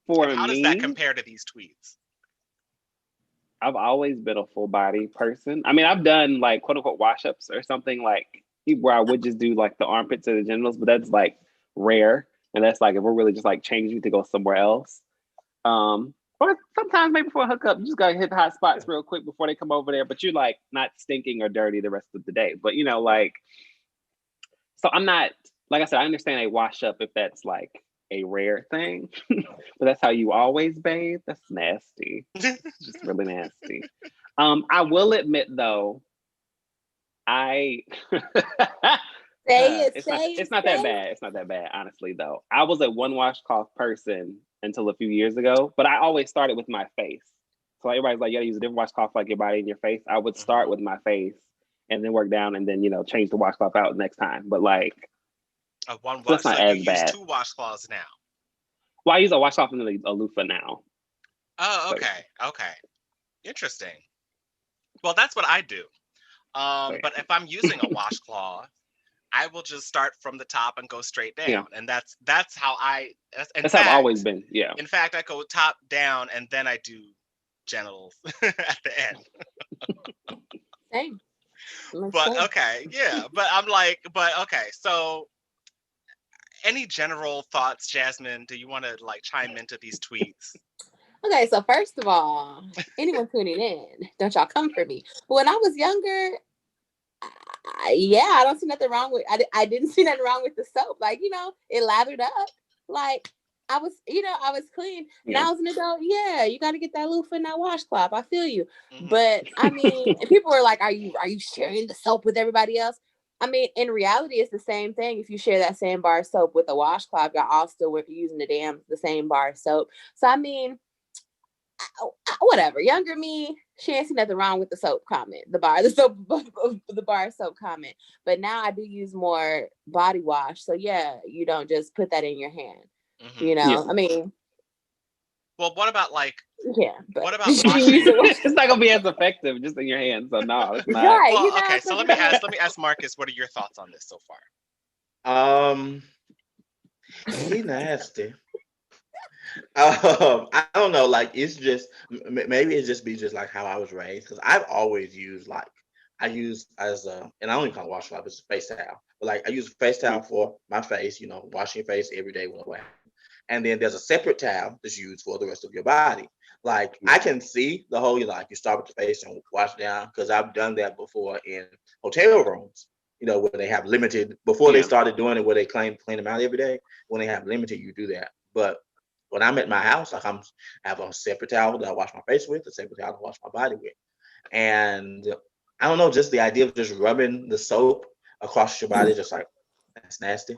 How does that compare to these tweets? I've always been a full body person. I mean, I've done like quote unquote wash ups or something like where I would just do like the armpits or the genitals, but that's like rare. And that's like if we're really just like changing to go somewhere else. Or sometimes maybe for a hookup, you just gotta hit the hot spots real quick before they come over there, but you're like not stinking or dirty the rest of the day. But so I'm not, like I said, I understand a wash up if that's like a rare thing, but that's how you always bathe. That's nasty. It's just really nasty. I will admit though, it's not that bad. It's not that bad, honestly, though. I was a one washcloth person until a few years ago, but I always started with my face. So everybody's like, yeah, use a different washcloth like your body and your face. I would start with my face and then work down and then, change the washcloth out next time. But like, that's not as bad. Use 2 washcloths now. Well, I use a washcloth and a loofah now. Oh, okay. Okay. Interesting. Well, that's what I do. But if I'm using a washcloth, I will just start from the top and go straight down. Yeah. And that's how that's how I've always been. Yeah. In fact, I go top down and then I do genitals at the end. Same. But okay, yeah. But okay, so any general thoughts, Jasmine? Do you want to like chime into these tweets? Okay, so first of all, anyone tuning in, don't y'all come for me. But when I was younger, I don't see nothing wrong with. I didn't see nothing wrong with the soap. Like it lathered up. Like I was clean. Yeah. Now as an adult, yeah, you got to get that loofah and that washcloth. I feel you. Mm-hmm. But I mean, people were like, "Are you sharing the soap with everybody else?" I mean, in reality, it's the same thing. If you share that same bar of soap with a washcloth, y'all all still using the same bar of soap. So I mean, whatever. Younger me, she ain't see nothing wrong with the soap comment, the bar of soap comment. But now I do use more body wash. So yeah, you don't just put that in your hand. Mm-hmm. Yeah. I mean. Well, what about like? Yeah. What about washing? It's not gonna be as effective just in your hands. So no, it's not. Right, well, okay. So let me ask Marcus. What are your thoughts on this so far? He nasty. I don't know. Like it's just maybe it just be just like how I was raised because I've always used and I don't even call it washcloth. It's a face towel. But like I use a face towel for my face. Washing your face every day when I wear. And then there's a separate towel that's used for the rest of your body. Like I can see the whole you start with the face and wash down because I've done that before in hotel rooms. Where they have limited before they started doing it where they clean them out every day. When they have limited, you do that. But when I'm at my house, I have a separate towel that I wash my face with, a separate towel to wash my body with. And I don't know, just the idea of just rubbing the soap across your body, just like that's nasty.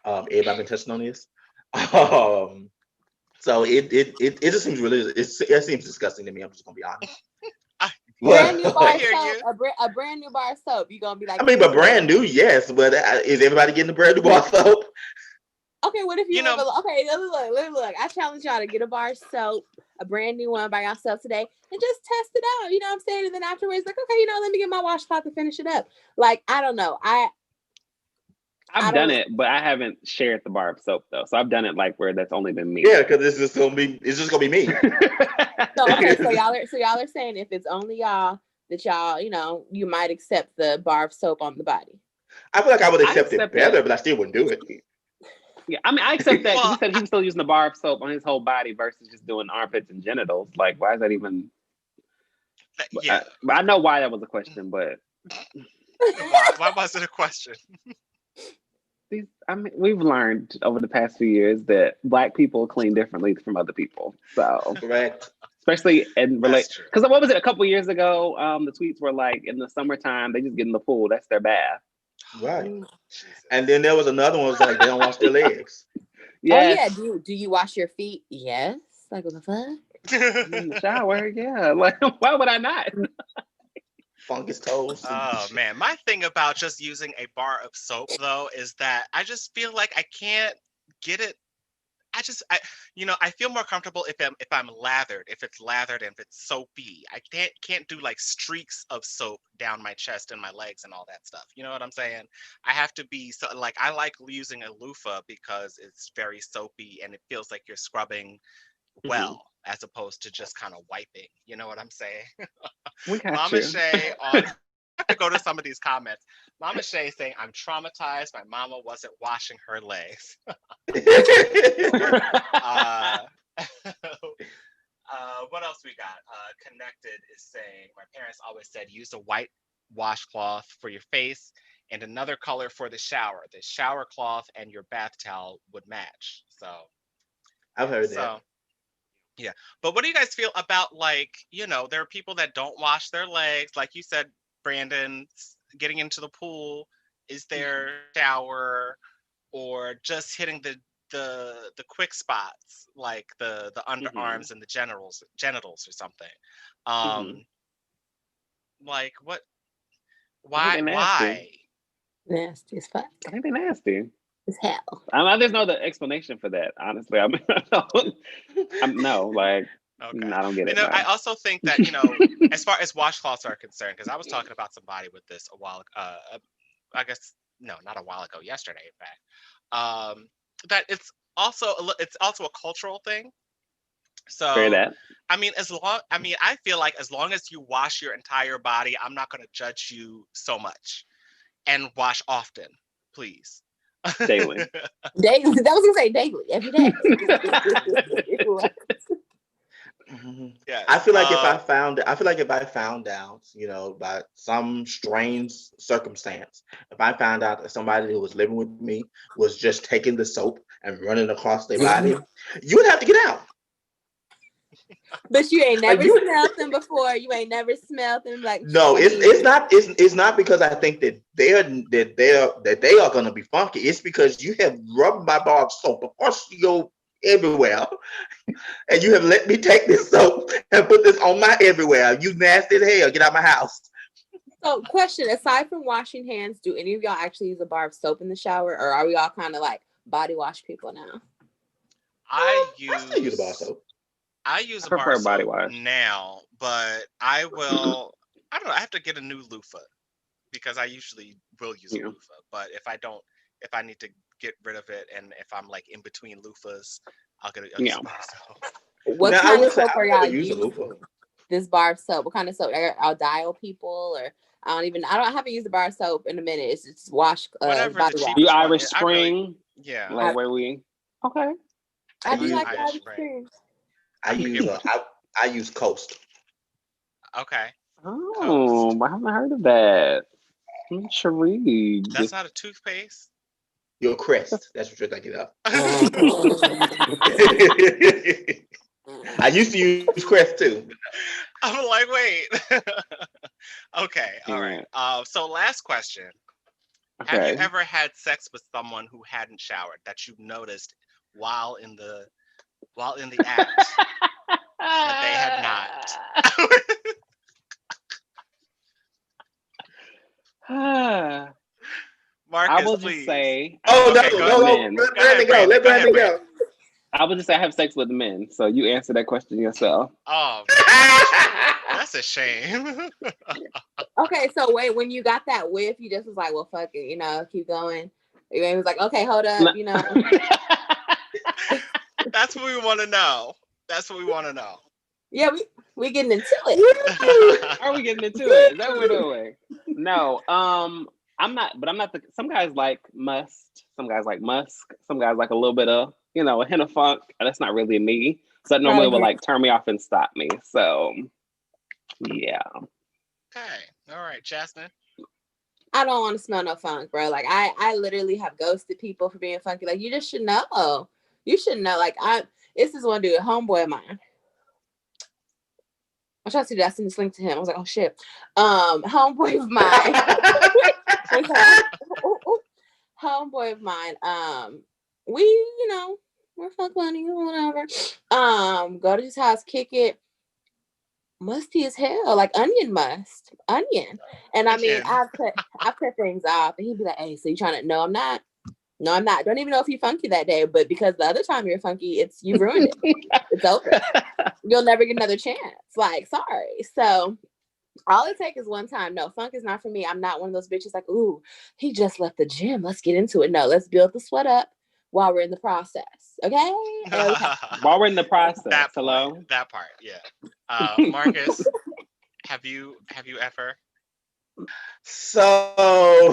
Everybody been touching on this. So it just seems it seems disgusting to me. I'm just gonna be honest. Brand new bar soap, a brand new bar of soap. You gonna be like? I mean, but brand new, yes. But is everybody getting a brand new bar soap? Okay, what if you okay, look, I challenge y'all to get a bar of soap, a brand new one by yourself today, and just test it out. You know what I'm saying? And then afterwards, like, okay, let me get my washcloth to finish it up. Like, I don't know. I've done it, but I haven't shared the bar of soap though. So I've done it like where that's only been me. Yeah, because it's just gonna be me. So y'all are saying if it's only y'all that y'all, you might accept the bar of soap on the body. I feel like I would accept it better, but I still wouldn't do it. Yeah, I mean, I accept that because he said he was still using the bar of soap on his whole body versus just doing armpits and genitals. Like, why is that even? Yeah, I know why that was a question, but why was it a question? I mean, we've learned over the past few years that Black people clean differently from other people. So, Correct. especially in relate, That's true. because what was it? A couple years ago, the tweets were like, in the summertime, they just get in the pool. That's their bath. Right. Jesus. And then there was another one was like they don't wash their legs. Yes. Oh yeah. Do you wash your feet? Yes. Like what the fuck? In the shower, yeah. Like, why would I not? Fungus toes. Oh man, my thing about just using a bar of soap though is that I just feel like I can't get it. I feel more comfortable if I'm lathered, if it's lathered and if it's soapy. I can't do like streaks of soap down my chest and my legs and all that stuff. You know what I'm saying? I have to be so like I like using a loofah because it's very soapy and it feels like you're scrubbing well as opposed to just kind of wiping. You know what I'm saying? We got Mama you. Shay on I have to go to some of these comments. Mama Shay saying, I'm traumatized. My mama wasn't washing her legs. What else we got? Connected is saying, my parents always said, use a white washcloth for your face and another color for the shower. The shower cloth and your bath towel would match. So I've heard that. Yeah. But what do you guys feel about, like, there are people that don't wash their legs, like you said, Brandon, getting into the pool is their shower, or just hitting the quick spots, like the underarms and the genitals or something. Like what? Why? Nasty as fuck. I think they're nasty. As hell. There's no other explanation for that, honestly. I mean, no, like, Okay. I don't get it. You know, no. I also think that, as far as washcloths are concerned, because I was talking about somebody with this a while, I guess, no, not a while ago, yesterday, in fact, that it's also a cultural thing. So, Fair that. I mean, I feel like as long as you wash your entire body, I'm not going to judge you so much, and wash often, please. Daily. Daily. That was gonna say daily, every day. Yes. I feel like if I found out, by some strange circumstance, if I found out that somebody who was living with me was just taking the soap and running across their body, you would have to get out. But you ain't never smelled them before. You ain't never smelled them. Like, no, it's not because I think that they are gonna be funky. It's because you have rubbed my bar of soap across your everywhere, and you have let me take this soap and put this on my everywhere. You nasty as hell. Get out of my house. So, question: aside from washing hands, do any of y'all actually use a bar of soap in the shower, or are we all kind of like body wash people now? I still use a bar of soap. I use a prefer bar of body soap wash now, but I will. I don't know. I have to get a new loofah because I usually will use a loofah. But if I need to get rid of it, and if I'm like in between loofahs, I'll get a bar of soap. What kind of soap are y'all using? This bar of soap. What kind of soap? I'll dial people, or I haven't used the bar of soap in a minute. It's just wash. Body wash. You Irish Spring. Yeah. Like where we. Okay. I do like Irish Spring. I use Coast. Okay. Oh, I haven't heard of that. Cherie. That's not a toothpaste. Your Crest. That's what you're thinking of. I used to use Crest too. I'm like, wait. Okay. All right. So last question. Okay. Have you ever had sex with someone who hadn't showered that you noticed while in the act that they had not? Marcus, I will please. Just say. No, let Brandon go. I would just say I have sex with men. So you answer that question yourself. Oh, man. That's a shame. Okay, so wait, when you got that whiff, you just was like, well, fuck it, keep going. It was like, okay, hold up, That's what we want to know. Yeah, we getting into it. Are we getting into it? Is that what we're doing? No. I'm not, but I'm not the. Some guys like must. Some guys like musk. Some guys like a little bit of, a hint of funk. That's not really me. So that normally will like turn me off and stop me. So, yeah. Okay. All right, Jasmine. I don't want to smell no funk, bro. Like I literally have ghosted people for being funky. Like you just should know. You should know. Like this is one dude, a homeboy of mine. I tried to do that. I sent this link to him. I was like, oh shit. Homeboy of mine. Homeboy of mine. We, we're fuck buddies or whatever. Go to his house, kick it. Musty as hell, like onion. And I mean, I cut things off, and he'd be like, "Hey, so you trying to?" No, I'm not. No, I'm not. Don't even know if you funky that day, but because the other time you're funky, you've ruined it. It's over. You'll never get another chance. Like, sorry. So all it takes is one time. No, funk is not for me. I'm not one of those bitches like, ooh, he just left the gym. Let's get into it. No, let's build the sweat up while we're in the process. Okay? While we're in the process. That part, yeah. Marcus, have you ever? So,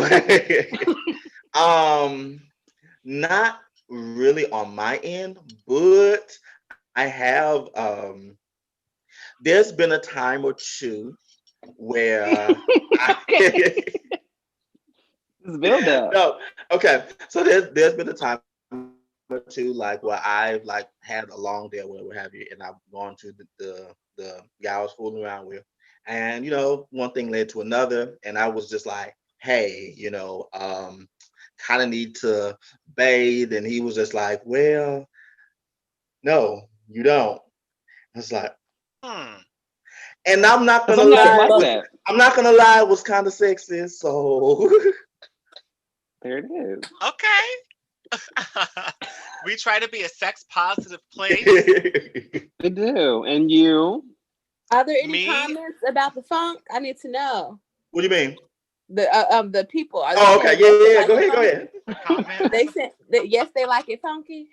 not really on my end, but I have. There's been a time or two where It's build up. No, okay. So there's been a time or two like where I've like had a long day or whatever have you, and I've gone to the guy I was fooling around with, and one thing led to another, and I was just like, hey, kind of need to bathe, and he was just like, well, no, you don't. I was like, and I'm not gonna lie. I'm not gonna lie. It was kind of sexist. So there it is. Okay. We try to be a sex positive place. We do. And you? Are there any comments about the funk? I need to know. What do you mean? The people. Oh, okay. Yeah. Go ahead. Comment? They said that yes, they like it funky.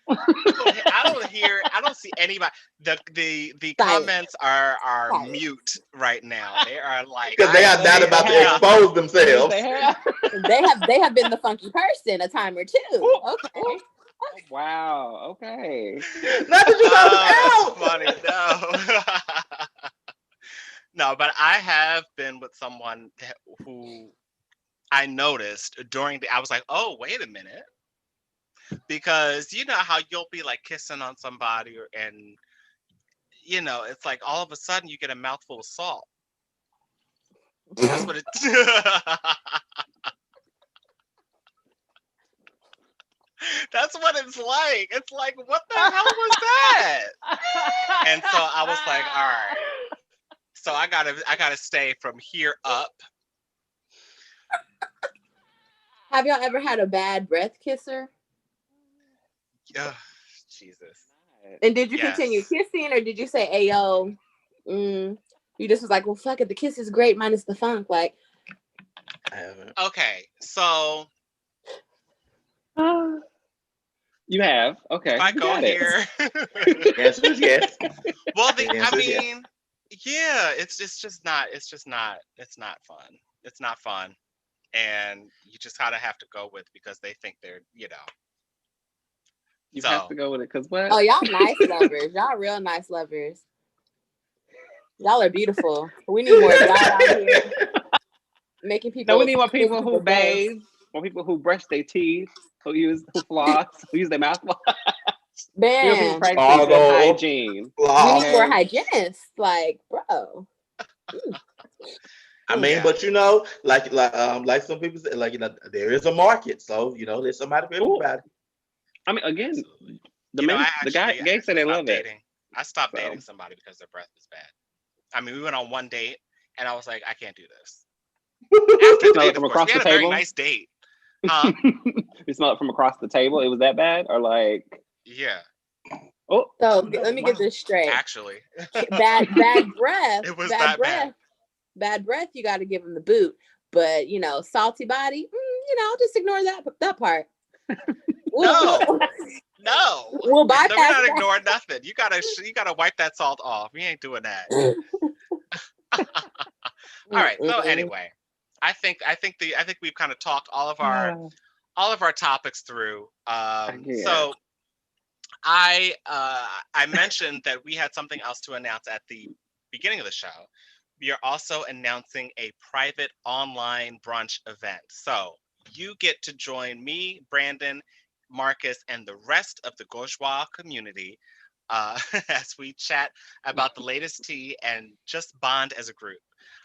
I don't see anybody. The comments are mute right now. They are like, because they are not about to expose themselves. They have been the funky person a time or two. Okay. Wow. Okay. Not that you got funny. No. No, but I have been with someone who I noticed I was like, oh, wait a minute. Because you know how you'll be like kissing on somebody and it's like all of a sudden you get a mouthful of salt. That's what it's That's what it's like. It's like, what the hell was that? And so I was like, all right. So I gotta stay from here up. Have y'all ever had a bad breath kisser? Jesus. And did you continue kissing, or did you say, hey, yo, you just was like, well, fuck it, the kiss is great minus the funk? Like, I haven't. Okay, so you have. Okay. If I go here. Yes, yes. Well, yeah, it's just not fun. It's not fun. And you just kind of have to go with because they think they're, You have to go with it because what? Oh, y'all nice lovers. Y'all real nice lovers. Y'all are beautiful. We need more of y'all out here making people. No, we need more people who bathe, more people who brush their teeth, who floss, who use their mouthwash. Man, hygiene. We need more hygienists, like, bro. I mean, but like some people say, like there is a market, so there's somebody for everybody. I mean, again, the guy said they love it. I stopped dating somebody because their breath was bad. I mean, we went on one date, and I was like, I can't do this. After the date, from across the table, we had a very nice date. You smell it from across the table. It was that bad, or like? Yeah. Oh, so let me get this straight. Actually, bad breath. It was bad breath. Bad breath. You got to give him the boot, but salty body. Just ignore that part. No. We'll bypass. We're not ignoring nothing. You gotta wipe that salt off. We ain't doing that. All right. So anyway, I think we've kind of talked all of our topics through. Yeah. So I mentioned that we had something else to announce at the beginning of the show. We are also announcing a private online brunch event. So you get to join me, Brandon, Marcus, and the rest of the Gauchois community as we chat about the latest tea and just bond as a group.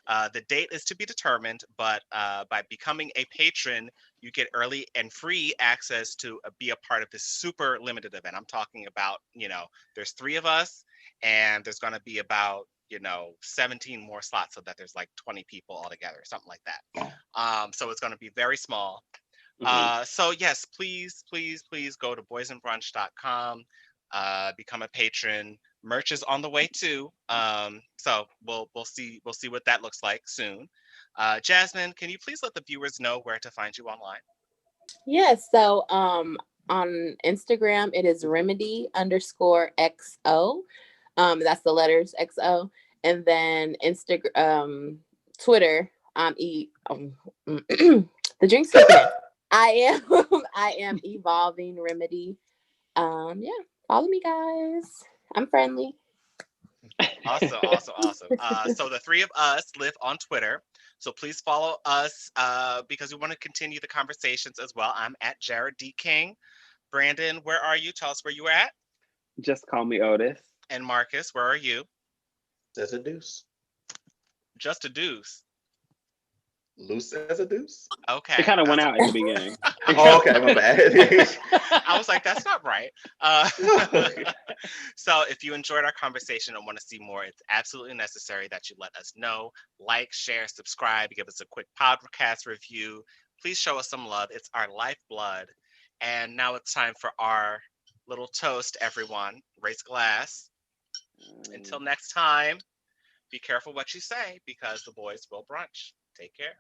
The date is to be determined, but by becoming a patron, you get early and free access to be a part of this super limited event. I'm talking about, there's 3 of us, and there's going to be about 17 more slots, so that there's like 20 people altogether, something like that. So it's going to be very small. So yes, please, please, please go to boysandbrunch.com, become a patron. Merch is on the way too. So we'll see what that looks like soon. Jasmine, can you please let the viewers know where to find you online? Yes. So on Instagram it is remedy_XO. That's the letters XO. And then Instagram, Twitter, the drink's kicking in. I am evolving remedy. Yeah, follow me, guys. I'm friendly. Awesome. So the 3 of us live on Twitter. So please follow us because we want to continue the conversations as well. I'm at Jarrod D. King. Brandon, where are you? Tell us where you are at. Just call me Otis. And Marcus, where are you? As a deuce. Just a deuce. Loose as a deuce. Okay. It kind of went out at the beginning. Oh, okay, my bad. I was like, that's not right. So if you enjoyed our conversation and want to see more, it's absolutely necessary that you let us know. Like, share, subscribe, give us a quick podcast review. Please show us some love. It's our lifeblood. And now it's time for our little toast, everyone. Raise glass. Until next time, be careful what you say because the boys will brunch. Take care.